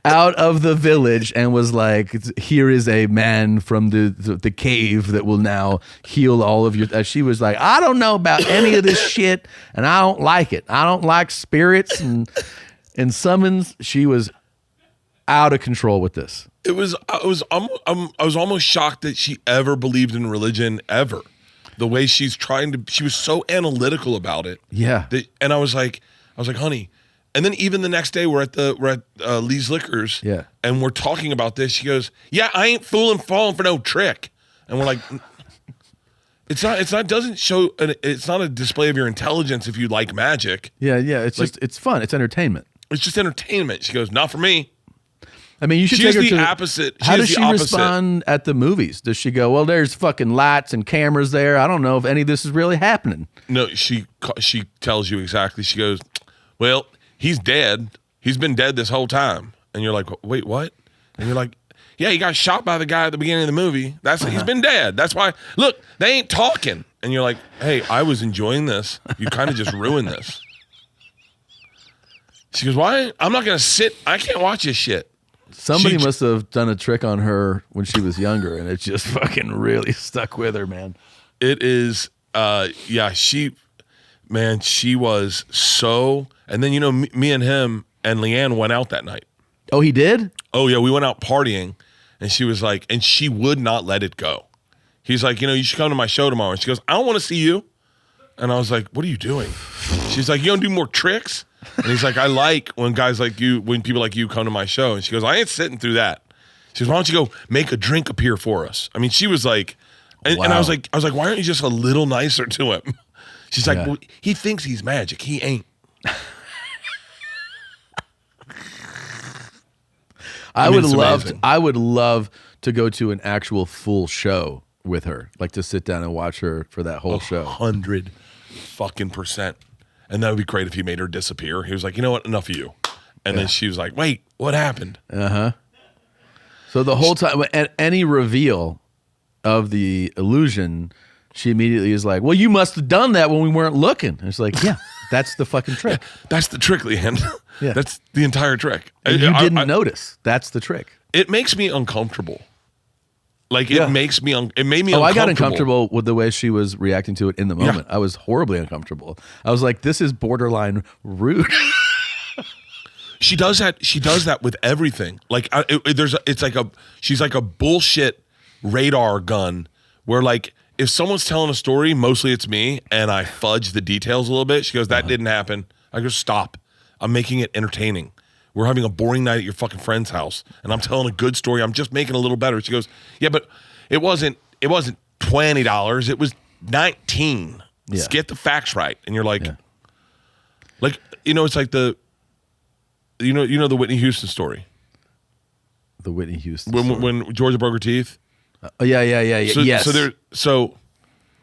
out of the village and was like, here is a man from the cave that will now heal all of your. She was like, I don't know about any of this shit, and I don't like it. I don't like spirits and summons. She was out of control with this. I was almost shocked that she ever believed in religion ever. The way she was so analytical about it. Yeah. And I was like, honey. And then even the next day we're at Lee's Liquors. Yeah. And we're talking about this. She goes, yeah, I ain't falling for no trick. And we're like, it's not a display of your intelligence if you like magic. Yeah. It's fun. It's entertainment. It's just entertainment. She goes, not for me. I mean, you should She's take her the to opposite. How does she respond at the movies? Does she go, well, there's fucking lights and cameras there. I don't know if any of this is really happening. No, she tells you exactly. She goes, well, he's dead. He's been dead this whole time. And you're like, wait, what? And you're like, yeah, he got shot by the guy at the beginning of the movie. He's been dead. That's why, look, they ain't talking. And you're like, hey, I was enjoying this. You kind of just ruined this. She goes, why? I'm not going to sit. I can't watch this shit. Somebody must have done a trick on her when she was younger, and it just fucking really stuck with her, man. It is, she was so, and then, me and him and LeeAnn went out that night. Oh, he did? Oh, yeah, we went out partying, and she was like, and she would not let it go. He's like, you should come to my show tomorrow. And she goes, I don't want to see you. And I was like, what are you doing? She's like, you don't do more tricks? And he's like, I like when people like you come to my show. And she goes, I ain't sitting through that. She goes, why don't you go make a drink appear for us? I mean, she was like, and I was like, why aren't you just a little nicer to him? She's like, well, he thinks he's magic. He ain't. I would love to go to an actual full show with her, like to sit down and watch her for that whole show. 100%. And that would be great if he made her disappear. He was like, you know what? Enough of you. And then she was like, wait, what happened? Uh-huh. So the whole time, at any reveal of the illusion, she immediately is like, well, you must have done that when we weren't looking. And it's like, yeah, that's the fucking trick. That's the trick, LeeAnn. Yeah. That's the entire trick. And you didn't notice. That's the trick. It makes me uncomfortable. Like, it makes me, it made me uncomfortable. I got uncomfortable with the way she was reacting to it in the moment. Yeah. I was horribly uncomfortable. I was like, this is borderline rude. She does that with everything. Like, she's like a bullshit radar gun where, like, if someone's telling a story, mostly it's me, and I fudge the details a little bit. She goes, that didn't happen. I go, stop. I'm making it entertaining. We're having a boring night at your fucking friend's house, and I'm telling a good story. I'm just making it a little better. She goes, yeah, but it wasn't $20. It was $19. Yeah. Just get the facts right. And you're like, it's like the Whitney Houston story. The Whitney Houston story. When Georgia broke her teeth. Yes. So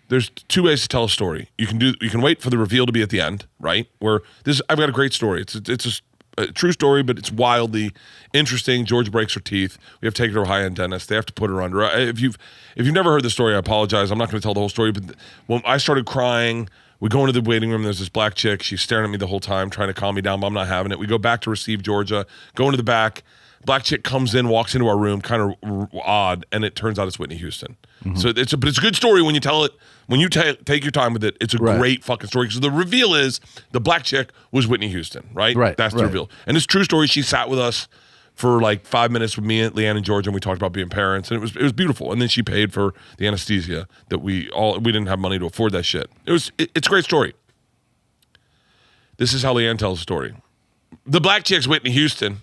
there's two ways to tell a story. You can wait for the reveal to be at the end, right? I've got a great story. It's a true story, but it's wildly interesting. Georgia breaks her teeth. We have to take her to a high-end dentist. They have to put her under. If you've never heard the story, I apologize. I'm not going to tell the whole story. But when I started crying, we go into the waiting room. There's this black chick. She's staring at me the whole time, trying to calm me down, but I'm not having it. We go back to receive Georgia, go into the back. Black chick comes in, walks into our room, kind of odd, and it turns out it's Whitney Houston. Mm-hmm. So it's a good story when you tell it. When you take your time with it, it's a great fucking story. So the reveal is the black chick was Whitney Houston, right? Right. That's the reveal. And it's a true story. She sat with us for like 5 minutes with me, LeeAnn, and Georgia, and we talked about being parents, and it was beautiful. And then she paid for the anesthesia that we didn't have money to afford that shit. It's a great story. This is how LeeAnn tells the story. The black chick's Whitney Houston.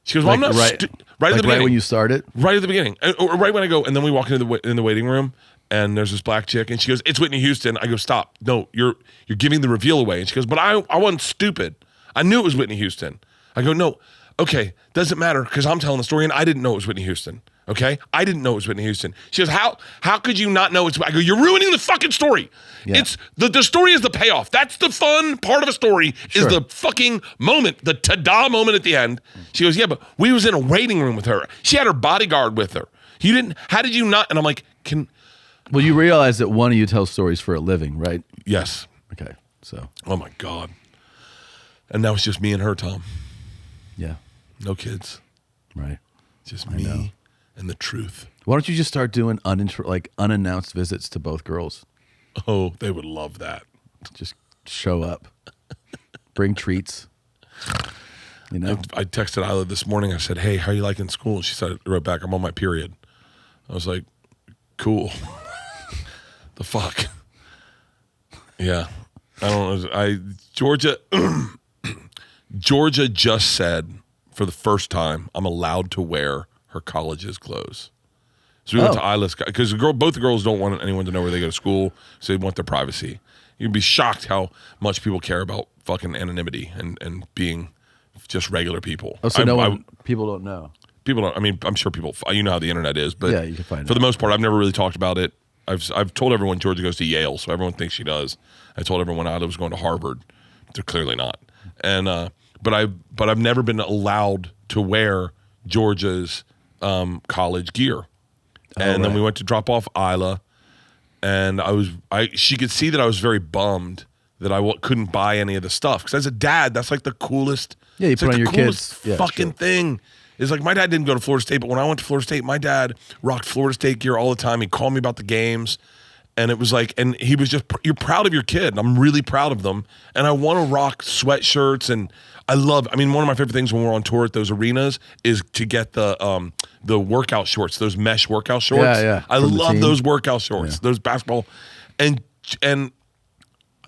She goes, well, I'm not right at the beginning. Right when you started? Right at the beginning. Or right when I go, and then we walk into the waiting room, and there's this black chick, and she goes, it's Whitney Houston. I go, stop. No, you're giving the reveal away. And she goes, but I wasn't stupid. I knew it was Whitney Houston. I go, no, okay, doesn't matter, because I'm telling the story, and I didn't know it was Whitney Houston. Okay? I didn't know it was Whitney Houston. She goes, how could you not know it's... I go, you're ruining the fucking story. Yeah. It's the story is the payoff. That's the fun part of a story, is the fucking moment, the ta-da moment at the end. She goes, yeah, but we was in a waiting room with her. She had her bodyguard with her. How did you not... And I'm like, Well, you realize that one of you tells stories for a living, right? Yes. Okay, so... Oh, my God. And now it's just me and her, Tom. Yeah. No kids. Right. Just me and the truth. Why don't you just start doing unannounced visits to both girls? Oh, they would love that. Just show up. Bring treats. You know? I texted Isla this morning. I said, hey, how are you liking school? She said, wrote back, I'm on my period. I was like, cool. The fuck? Yeah. I don't know. Georgia just said for the first time, I'm allowed to wear her college's clothes. So we went to Isla's, because both the girls don't want anyone to know where they go to school, so they want their privacy. You'd be shocked how much people care about fucking anonymity and being just regular people. Oh, so people don't know. People don't. I mean, I'm sure people. You know how the internet is, but yeah, you can find for the most part, I've never really talked about it. I've told everyone Georgia goes to Yale, so everyone thinks she does. I told everyone Isla was going to Harvard. They're clearly not. And but I've never been allowed to wear Georgia's college gear. And then we went to drop off Isla, and she could see that I was very bummed that I couldn't buy any of the stuff, because as a dad, that's like the coolest. Yeah, you put on your kids fucking thing. It's like, my dad didn't go to Florida State, but when I went to Florida State, my dad rocked Florida State gear all the time. He called me about the games, and it was like, and he was just, you're proud of your kid. And I'm really proud of them, and I want to rock sweatshirts, and I mean, one of my favorite things when we're on tour at those arenas is to get the workout shorts, those mesh workout shorts. Yeah. I love those workout shorts, those basketball, and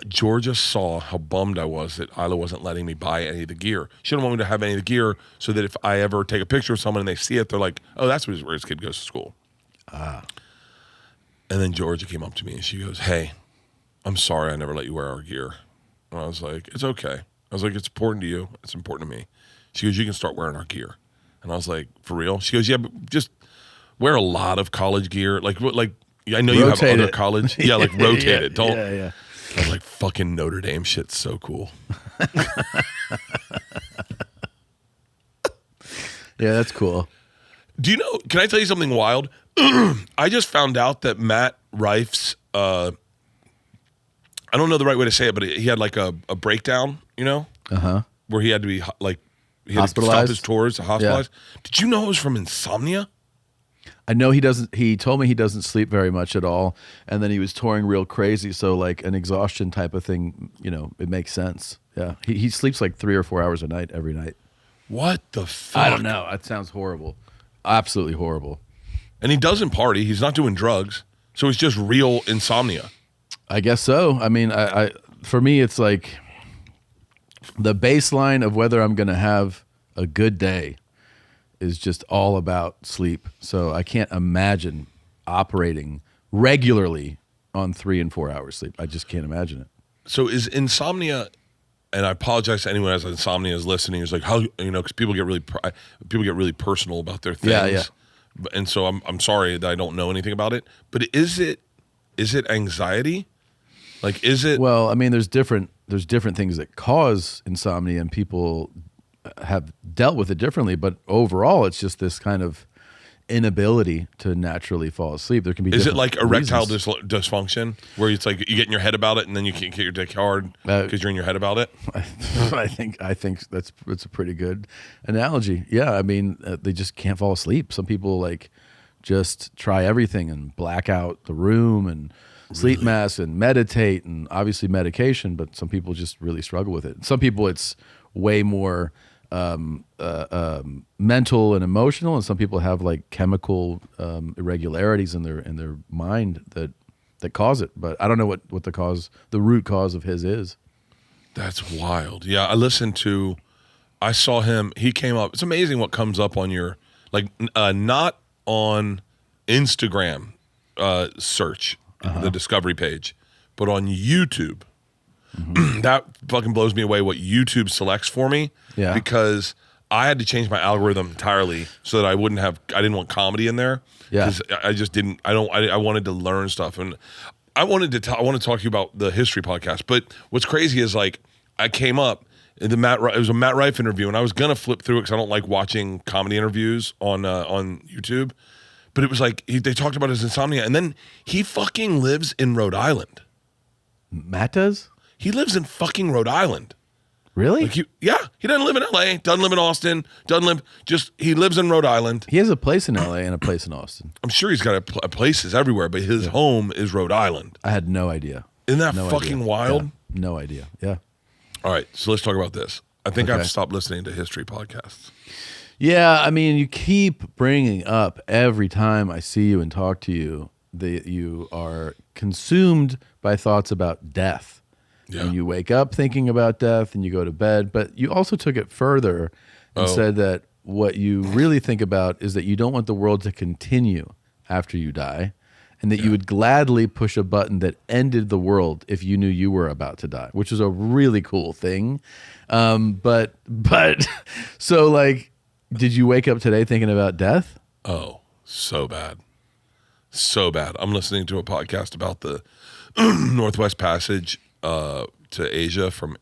Georgia saw how bummed I was that Isla wasn't letting me buy any of the gear. She didn't want me to have any of the gear, so that if I ever take a picture of someone and they see it, they're like, oh, that's where his kid goes to school. And then Georgia came up to me and she goes, hey, I'm sorry I never let you wear our gear. And I was like, it's okay. I was like, it's important to you. It's important to me. She goes, you can start wearing our gear. And I was like, for real? She goes, yeah, but just wear a lot of college gear. Like I know you have other college. Yeah, like rotate it. Don't. Yeah. I was like, fucking Notre Dame shit's so cool. Yeah, that's cool. Do you know, can I tell you something wild? I just found out that Matt Rife's, I don't know the right way to say it, but he had like a breakdown, you know? Where he had to be like, he had to stop his tours, hospitalized. Yeah. Did you know it was from insomnia? I know he told me he doesn't sleep very much at all, and then he was touring real crazy, so like an exhaustion type of thing, you know, it makes sense. Yeah. He sleeps like 3 or 4 hours a night every night. What the fuck? I don't know. That sounds horrible. Absolutely horrible. And he doesn't party. He's not doing drugs. So it's just real insomnia. I guess so. I mean, I for me, it's like the baseline of whether I'm going to have a good day is just all about sleep. So I can't imagine operating regularly on 3 and 4 hours sleep. I just can't imagine it. So is insomnia, and I apologize to anyone who has insomnia is listening, is like, how, you know, because people get really personal about their things. Yeah. And so I'm sorry that I don't know anything about it. But is it anxiety? Like, is it? Well, I mean, there's different things that cause insomnia, and people have dealt with it differently, but overall it's just this kind of inability to naturally fall asleep. There can be. Is it like erectile dysfunction, where it's like you get in your head about it and then you can't get your dick hard because you're in your head about it? I think that's a pretty good analogy. Yeah, I mean, they just can't fall asleep. Some people like just try everything and black out the room and sleep masks and meditate and obviously medication, but some people just really struggle with it. Some people it's way more mental and emotional, and some people have like chemical irregularities in their mind that cause it. But I don't know what the root cause of his is. That's wild. Yeah, I saw him. He came up. It's amazing what comes up on your not on Instagram search, the discovery page, but on YouTube. Mm-hmm. That fucking blows me away what YouTube selects for me. Yeah. Because I had to change my algorithm entirely so that I didn't want comedy in there. Yeah. Because I just didn't, I wanted to learn stuff. And I want to talk to you about the history podcast. But what's crazy is like, I came up, it was a Matt Rife interview, and I was going to flip through it because I don't like watching comedy interviews on YouTube. But it was like, they talked about his insomnia, and then he fucking lives in Rhode Island. Matt does? He lives in fucking Rhode Island. Really? Like he doesn't live in LA, doesn't live in Austin, he lives in Rhode Island. He has a place in LA and a place in Austin. I'm sure he's got places everywhere, but his home is Rhode Island. I had no idea. Isn't that No fucking idea. wild? Yeah. No idea. Yeah. All right, so let's talk about this. I think Okay. I've stopped listening to history podcasts. Yeah, I mean, you keep bringing up every time I see you and talk to you that you are consumed by thoughts about death. Yeah. And you wake up thinking about death and you go to bed. But you also took it further and said that what you really think about is that you don't want the world to continue after you die, and that you would gladly push a button that ended the world if you knew you were about to die, which is a really cool thing. But so like, did you wake up today thinking about death? Oh, so bad. So bad. I'm listening to a podcast about the Northwest Passage to Asia from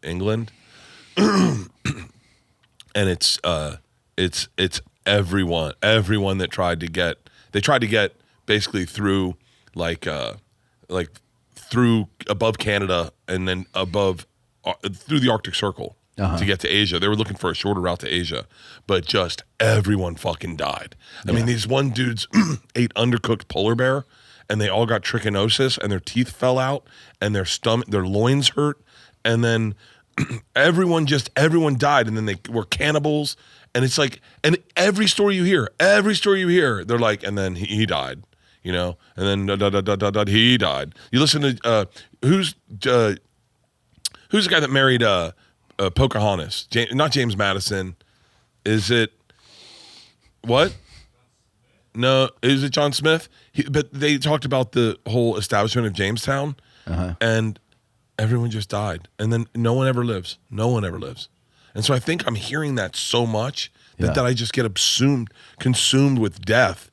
England. And it's everyone that tried to get basically through like through above Canada and then above through the Arctic Circle to get to Asia. They were looking for a shorter route to Asia, but just everyone fucking died. I mean, these one dudes ate undercooked polar bear, and they all got trichinosis, and their teeth fell out, and their loins hurt, and then everyone died, and then they were cannibals. And it's like, and every story you hear, they're like, and then he died, and then he died. You listen to who's the guy that married Pocahontas? Not James Madison. Is it what? No, is it John Smith? But they talked about the whole establishment of Jamestown, and everyone just died, and then no one ever lives. And so I think I'm hearing that so much that I just get consumed with death.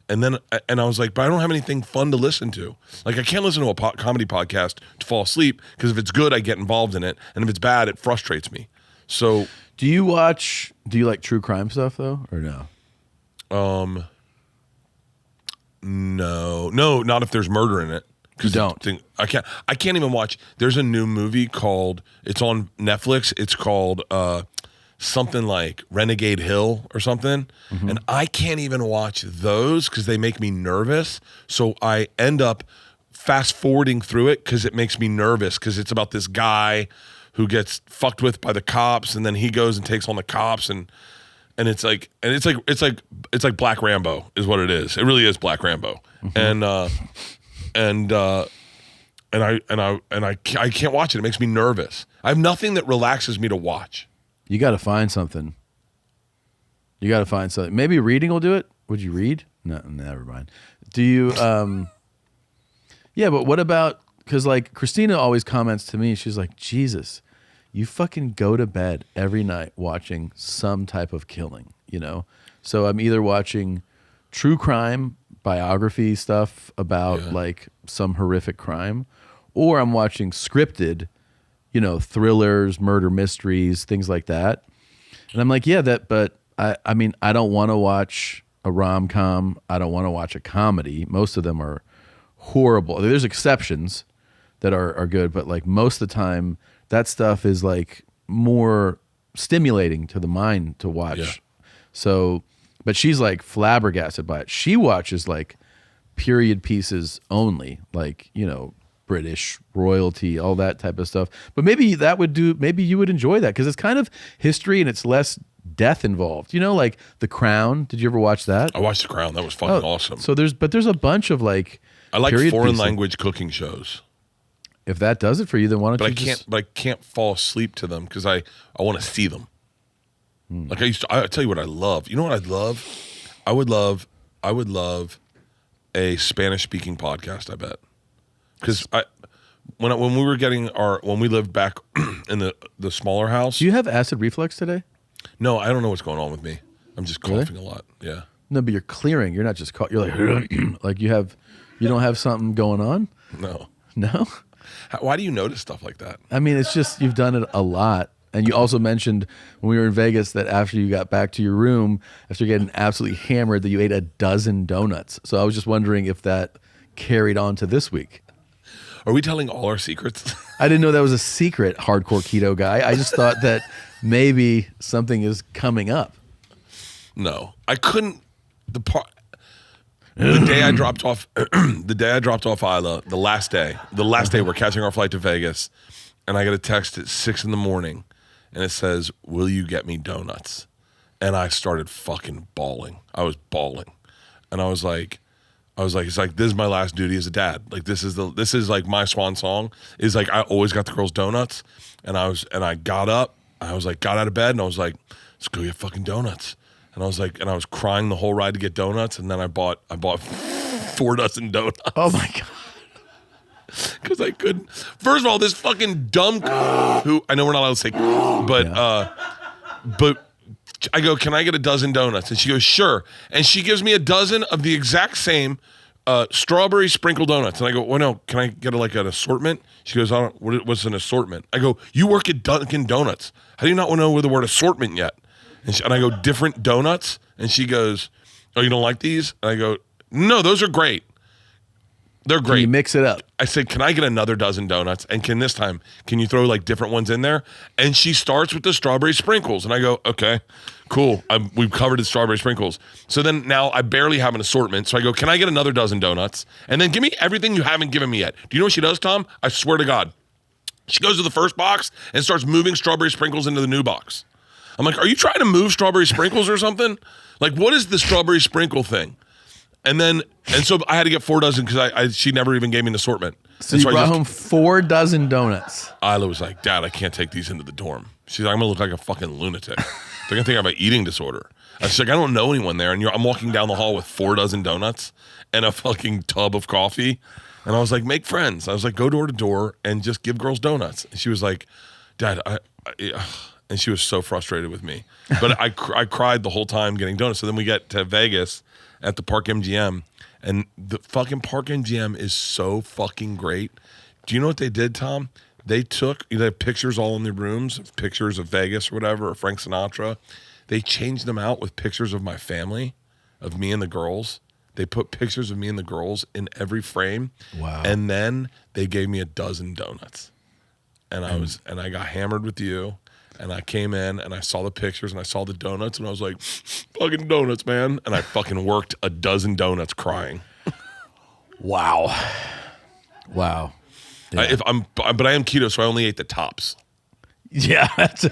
And I was like, but I don't have anything fun to listen to. Like, I can't listen to a comedy podcast to fall asleep, because if it's good, I get involved in it. And if it's bad, it frustrates me. So Do you like true crime stuff though, or no? No, not if there's murder in it. You don't. I can't even watch. There's a new movie it's on Netflix. It's called something like Renegade Hill or something. And I can't even watch those because they make me nervous. So I end up fast forwarding through it because it makes me nervous, because it's about this guy who gets fucked with by the cops, and then he goes and takes on the cops, and it's like Black Rambo is what it is. It really is Black Rambo. And I can't watch it. It makes me nervous. I have nothing that relaxes me to watch. You got to find something. Maybe reading will do it. Would you read? No, never mind. Do you? Yeah, but what about? Because like Christina always comments to me, she's like, Jesus, you fucking go to bed every night watching some type of killing, So I'm either watching true crime biography stuff about like some horrific crime, or I'm watching scripted, thrillers, murder mysteries, things like that. And I'm like, but I mean, I don't want to watch a rom-com. I don't want to watch a comedy. Most of them are horrible. There's exceptions that are good, but like most of the time that stuff is like more stimulating to the mind to watch. Yeah. So, but she's like flabbergasted by it. She watches like period pieces only, like, British royalty, all that type of stuff. But maybe you would enjoy that, because it's kind of history and it's less death involved. Like The Crown. Did you ever watch that? I watched The Crown. That was fucking awesome. So there's a bunch of like, I like foreign language cooking shows. If that does it for you, then why don't But I can't fall asleep to them because I want to see them. Like I tell you what I love. You know what I'd love? I would love a Spanish speaking podcast, I bet. Because when we lived back in the smaller house. Do you have acid reflux today? No, I don't know what's going on with me. I'm just coughing a lot. Yeah. No, but you're clearing. You're not just you're like like you don't have something going on? No. No? Why do you notice stuff like that? I mean, it's just you've done it a lot. And you also mentioned when we were in Vegas that after you got back to your room, after getting absolutely hammered, that you ate a dozen donuts. So I was just wondering if that carried on to this week. Are we telling all our secrets? I didn't know that was a secret, hardcore keto guy. I just thought that maybe something is coming up. No, I couldn't. The day I dropped off, Isla, the last day we're catching our flight to Vegas, and I get a text at 6 a.m, and it says, "Will you get me donuts?" And I started fucking bawling. I was bawling, and I was like, it's like, this is my last duty as a dad. Like, this is like my swan song. Is like, I always got the girls donuts, and I got up, got out of bed, and I was like, let's go get fucking donuts. And I was crying the whole ride to get donuts, and then I bought 4 dozen donuts. Oh my God. Because I couldn't. First of all, this fucking dumb who, I know we're not allowed to say, but I go, can I get a dozen donuts? And she goes, sure. And she gives me a dozen of the exact same strawberry sprinkle donuts. And I go, well, no, can I get an assortment? She goes, what's an assortment? I go, you work at Dunkin' Donuts. How do you not know the word assortment yet? And I go, different donuts? And she goes, oh, you don't like these? And I go, no, those are great. They're great. Can you mix it up? I said, can I get another dozen donuts? And can you throw like different ones in there? And she starts with the strawberry sprinkles. And I go, okay, cool. We've covered the strawberry sprinkles. So then now I barely have an assortment. So I go, can I get another dozen donuts? And then give me everything you haven't given me yet. Do you know what she does, Tom? I swear to God. She goes to the first box and starts moving strawberry sprinkles into the new box. I'm like, are you trying to move strawberry sprinkles or something? Like, what is the strawberry sprinkle thing? And so I had to get 4 dozen because she never even gave me an assortment. So you brought home 4 dozen donuts. Isla was like, Dad, I can't take these into the dorm. She's like, I'm going to look like a fucking lunatic. They're going to think I have an eating disorder. I was like, I don't know anyone there. And I'm walking down the hall with 4 dozen donuts and a fucking tub of coffee. And I was like, make friends. I was like, go door to door and just give girls donuts. And she was like, Dad, and she was so frustrated with me. But I cried the whole time getting donuts. So then we get to Vegas at the Park MGM, and the fucking Park MGM is so fucking great. Do you know what they did, Tom? They have pictures all in the rooms, pictures of Vegas or whatever, or Frank Sinatra. They changed them out with pictures of my family, of me and the girls. They put pictures of me and the girls in every frame. Wow. And then they gave me a dozen donuts. And I got hammered with you. And I came in and I saw the pictures and I saw the donuts and I was like, fucking donuts, man. And I fucking worked a dozen donuts crying. Wow. Wow. Yeah. But I am keto, so I only ate the tops. Yeah, that's how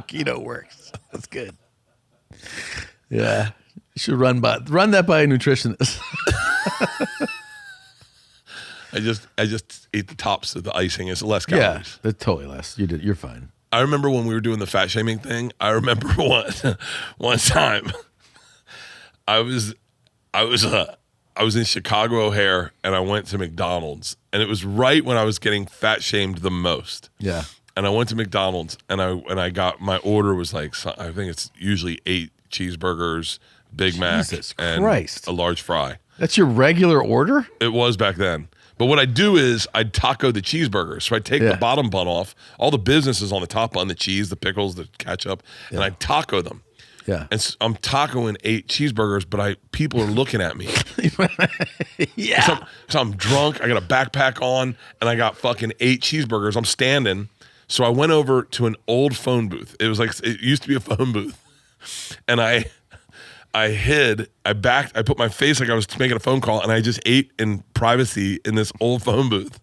keto works. That's good. Yeah. You should run that by a nutritionist. I just ate the tops of the icing. It's less calories. Yeah, that's totally less. You're fine. I remember when we were doing the fat shaming thing. I remember one time I was in Chicago O'Hare and I went to McDonald's and it was right when I was getting fat shamed the most. Yeah. And I went to McDonald's and I got, my order was like, I think it's usually 8 cheeseburgers, Big Mac, and a large fry. That's your regular order? It was back then. But what I do is I taco the cheeseburgers. So I take the bottom bun off, all the business is on the top bun, the cheese, the pickles, the ketchup, and I taco them. Yeah. And so I'm tacoing 8 cheeseburgers, but people are looking at me. Yeah. So I'm drunk, I got a backpack on, and I got fucking 8 cheeseburgers. I'm standing. So I went over to an old phone booth. It was like, it used to be a phone booth. And I put my face like I was making a phone call, and I just ate in privacy in this old phone booth.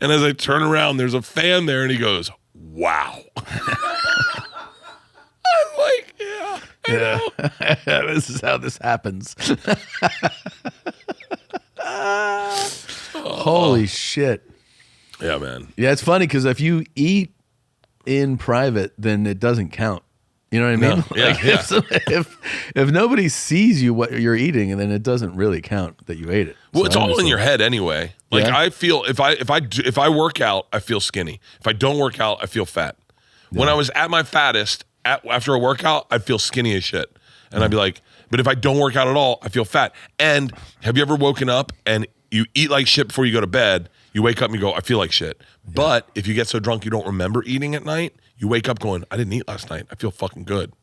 And as I turn around, there's a fan there, and he goes, wow. I'm like, yeah, I know. This is how this happens. Holy shit. Yeah, man. Yeah, it's funny because if you eat in private, then it doesn't count. You know what I mean? No. Yeah, If nobody sees you what you're eating, and then it doesn't really count that you ate it. Well, it's all in your head anyway. Like I feel if I work out, I feel skinny. If I don't work out, I feel fat. Yeah. When I was at my fattest after a workout, I'd feel skinny as shit, and I'd be like, but if I don't work out at all, I feel fat. And have you ever woken up and you eat like shit before you go to bed? You wake up and you go, I feel like shit. Yeah. But if you get so drunk you don't remember eating at night, you wake up going, I didn't eat last night. I feel fucking good.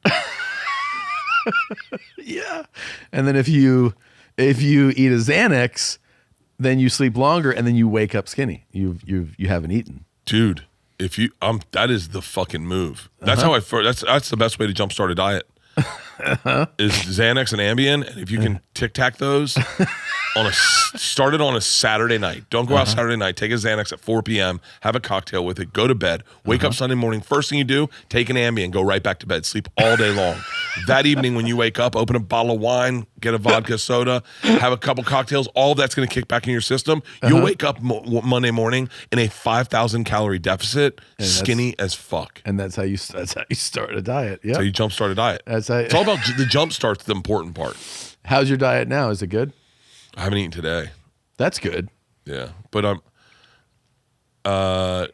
Yeah. And then if you eat a Xanax, then you sleep longer, and then you wake up skinny. You haven't eaten. Dude, if you that is the fucking move. That's how that's the best way to jumpstart a diet. Is Xanax and Ambien, and if you can tic-tac those start it on a Saturday night. Don't go out Saturday night. Take a Xanax at 4 p.m. Have a cocktail with it. Go to bed. Wake up Sunday morning. First thing you do, take an Ambien. Go right back to bed. Sleep all day long. That evening when you wake up, open a bottle of wine, get a vodka soda, have a couple cocktails. All of that's going to kick back in your system. You'll wake up Monday morning in a 5,000 calorie deficit, skinny as fuck. And that's how you start a diet. Yeah. So you jumpstart a diet. It's all about the jump start's the important part. How's your diet now? Is it good? I haven't eaten today. That's good. Yeah, but I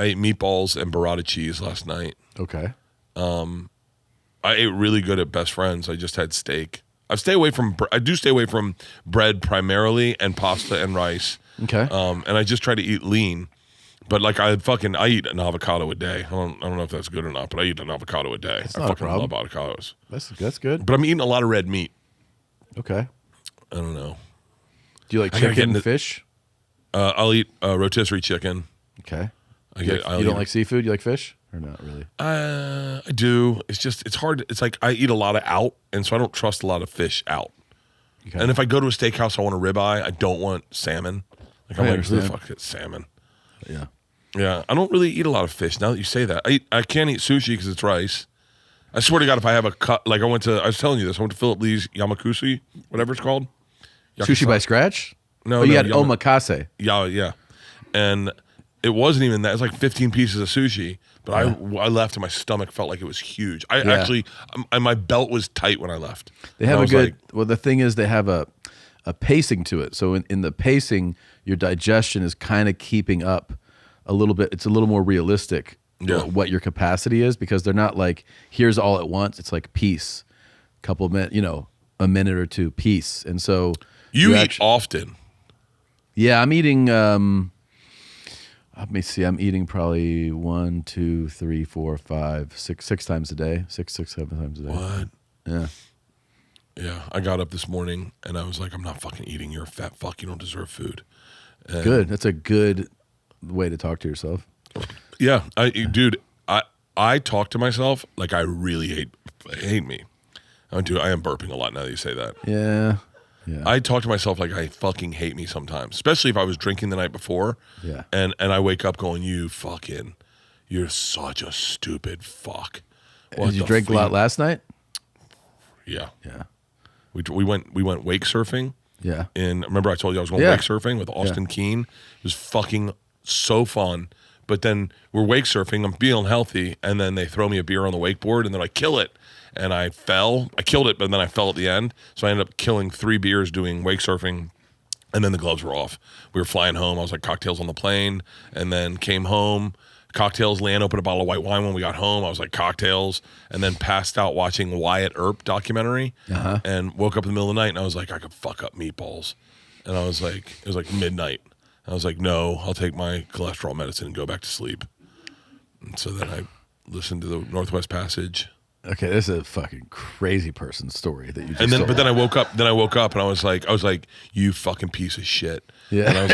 ate meatballs and burrata cheese last night. Okay. I ate really good at Best Friends. I just had steak. I do stay away from bread primarily and pasta and rice. Okay. And I just try to eat lean. But like I eat an avocado a day. I don't know if that's good or not, but I eat an avocado a day. That's I not fucking a problem. love avocados. That's good. But I'm eating a lot of red meat. Okay. I don't know. Do you like chicken and fish? I'll eat rotisserie chicken. Okay. You don't like seafood? You like fish? Or not really? I do. It's hard. It's like I eat a lot of out, and so I don't trust a lot of fish out. Okay. And if I go to a steakhouse, I want a ribeye. I don't want salmon. Like I'm like, who the fuck is salmon? Yeah. Yeah. I don't really eat a lot of fish. Now that you say that, I can't eat sushi because it's rice. I swear to God, if I have a cut, like I was telling you this, I went to Philip Lee's Yamakushi, whatever it's called. Sushi by Scratch? No, you had omakase. Yeah. And it wasn't even that. It was like 15 pieces of sushi, but I left and my stomach felt like it was huge. Actually, my belt was tight when I left. They have well, the thing is they have a pacing to it. So in the pacing, your digestion is kind of keeping up a little bit. It's a little more realistic what your capacity is, because they're not like, here's all at once. It's like piece, couple of minutes, a minute or two piece. And so you eat often. Yeah, I'm eating, let me see, I'm eating probably 1, 2, 3, 4, 5, 6 times a day. 7 times a day. What? Yeah. Yeah, I got up this morning and I was like, I'm not fucking eating. You're a fat fuck. You don't deserve food. And good. That's a good way to talk to yourself. Yeah, dude, I talk to myself like I really hate me. I am burping a lot now that you say that. Yeah. I talk to myself like I fucking hate me sometimes, especially if I was drinking the night before. Yeah. And I wake up going, you're such a stupid fuck. Did you drink a lot last night? Yeah. Yeah. We went wake surfing. Yeah. Remember I told you I was going wake surfing with Austin Keene? It was fucking so fun. But then we're wake surfing, I'm feeling healthy, and then they throw me a beer on the wakeboard, and they're like, kill it. And I fell. I killed it, but then I fell at the end. So I ended up killing 3 beers doing wake surfing, and then the gloves were off. We were flying home. I was like, cocktails on the plane, and then came home. Cocktails. LeeAnn opened a bottle of white wine when we got home. I was like, cocktails, and then passed out watching Wyatt Earp documentary, and woke up in the middle of the night, and I was like, I could fuck up meatballs. And I was like, it was like midnight. I was like, no, I'll take my cholesterol medicine and go back to sleep. And so then I listened to the Northwest Passage. Okay, this is a fucking crazy person story that you just told. But then I woke up. Then I woke up and I was like, you fucking piece of shit. Yeah. And I was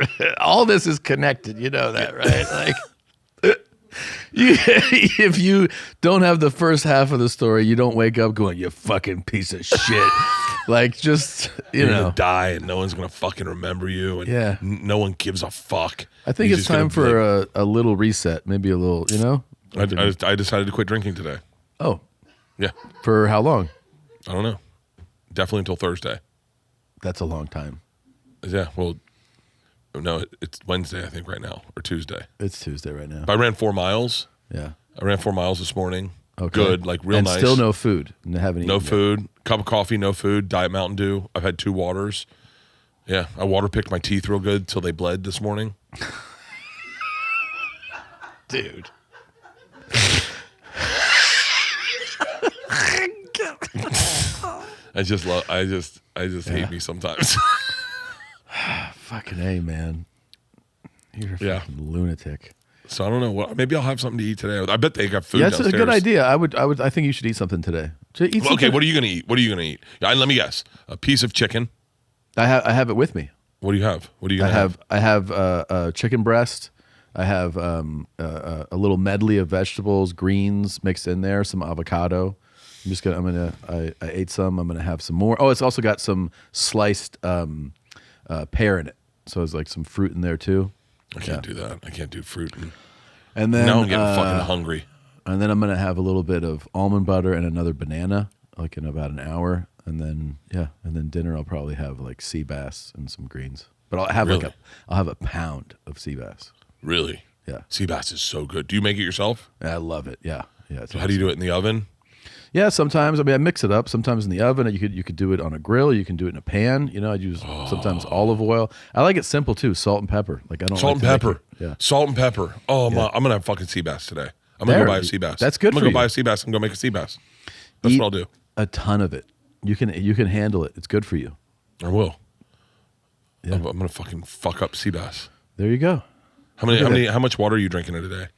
like, all this is connected. You know that, right? Like, if you don't have the first half of the story, you don't wake up going, you fucking piece of shit. Like, just, you're gonna die and no one's gonna fucking remember you, and no one gives a fuck. I think it's time for a little reset, maybe a little, I decided to quit drinking today. Oh, yeah. For how long? I don't know. Definitely until Thursday. That's a long time. Yeah. Well, no, it's Wednesday, I think, right now, or Tuesday. It's Tuesday right now. But I ran 4 miles. Yeah. I ran 4 miles this morning. Okay. Good, like real nice. Still no food. No food. Cup of coffee, no food. Diet Mountain Dew. I've had 2 waters. Yeah, I water picked my teeth real good till they bled this morning. Dude. I just hate me sometimes. Fucking A, man. You're a fucking lunatic. So I don't know. Maybe I'll have something to eat today. I bet they got food that's downstairs. A good idea. I think you should eat something today. Okay, what are you going to eat? What are you going to eat? Let me guess. A piece of chicken. I have it with me. What do you have? What do you gonna have? I have chicken breast. I have a little medley of vegetables, greens mixed in there, some avocado. I ate some. I'm gonna have some more. Oh, it's also got some sliced pear in it, so it's like some fruit in there too. I can't do that. I can't do fruit. And then now I'm getting fucking hungry. And then I'm gonna have a little bit of almond butter and another banana, like in about an hour. And then dinner I'll probably have like sea bass and some greens. But I'll have I'll have a pound of sea bass. Really? Yeah. Sea bass is so good. Do you make it yourself? I love it. Yeah. So how do you do it in the oven? Yeah, sometimes. I mean, I mix it up. Sometimes in the oven. You could do it on a grill. You can do it in a pan. You know, I use sometimes olive oil. I like it simple too. Salt and pepper. Like I don't salt like and pepper. Yeah, salt and pepper. Oh, yeah. I'm gonna have fucking sea bass today. I'm gonna go buy a sea bass. That's good. I'm gonna go buy a sea bass and go make a sea bass. That's what I'll do. A ton of it. You can handle it. It's good for you. I will. Yeah. I'm gonna fucking fuck up sea bass. There you go. How much water are you drinking a day?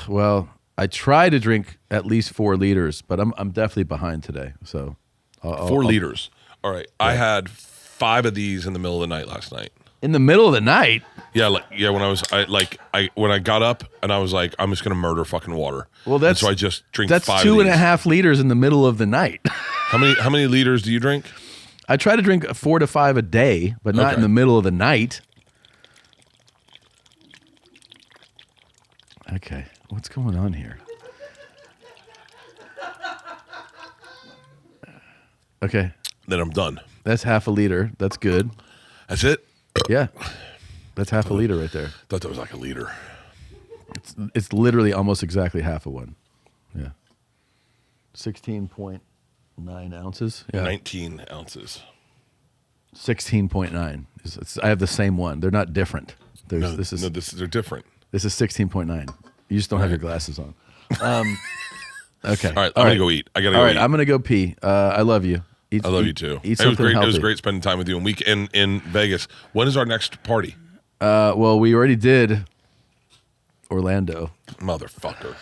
Well, I try to drink at least 4 liters, but I'm definitely behind today. So 4 liters. All right. Yeah. I had 5 of these in the middle of the night last night. In the middle of the night? Yeah, when I got up and I was like, I'm just gonna murder fucking water. Well, so I just drink 5 That's 2.5 liters in the middle of the night. How many liters do you drink? I try to drink 4 to 5 a day, but not in the middle of the night. Okay, what's going on here? Okay. Then I'm done. That's half a liter. That's good. That's it? Yeah. That's half a liter right there. Thought that was like a liter. It's literally almost exactly half of one. Yeah. 16.9 ounces. Yeah. 19 ounces. 16.9. I have the same one. They're not different. They're different. This is 16.9. You just don't have your glasses on. Okay. All right. I'm going to go eat. I got to go eat. All right. I'm going to go pee. I love you. I love you too. Eat something healthy. It was great spending time with you in Vegas. When is our next party? Well, we already did Orlando. Motherfucker.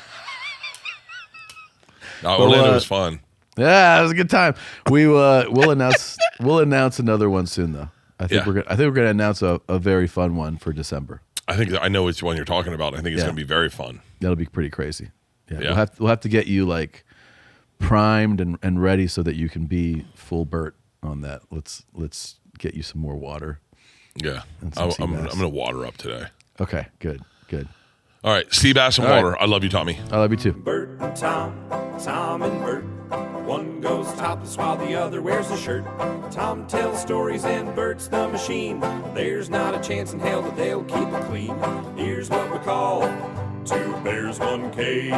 No, Orlando was fun. Yeah, it was a good time. We'll announce another one soon though. I think we're gonna announce a very fun one for December. I know which one you're talking about. I think it's gonna be very fun. That'll be pretty crazy. Yeah. We'll have to get you like primed and ready so that you can be full Bert on that. Let's get you some more water. Yeah, I'm gonna water up today. Okay, good. All right, sea bass and water. Right. I love you, Tommy. I love you too. Bert and Tom and Bert. One goes topless while the other wears a shirt. Tom tells stories and Bert's the machine. There's not a chance in hell that they'll keep it clean. Here's what we call 2 bears, 1 cave.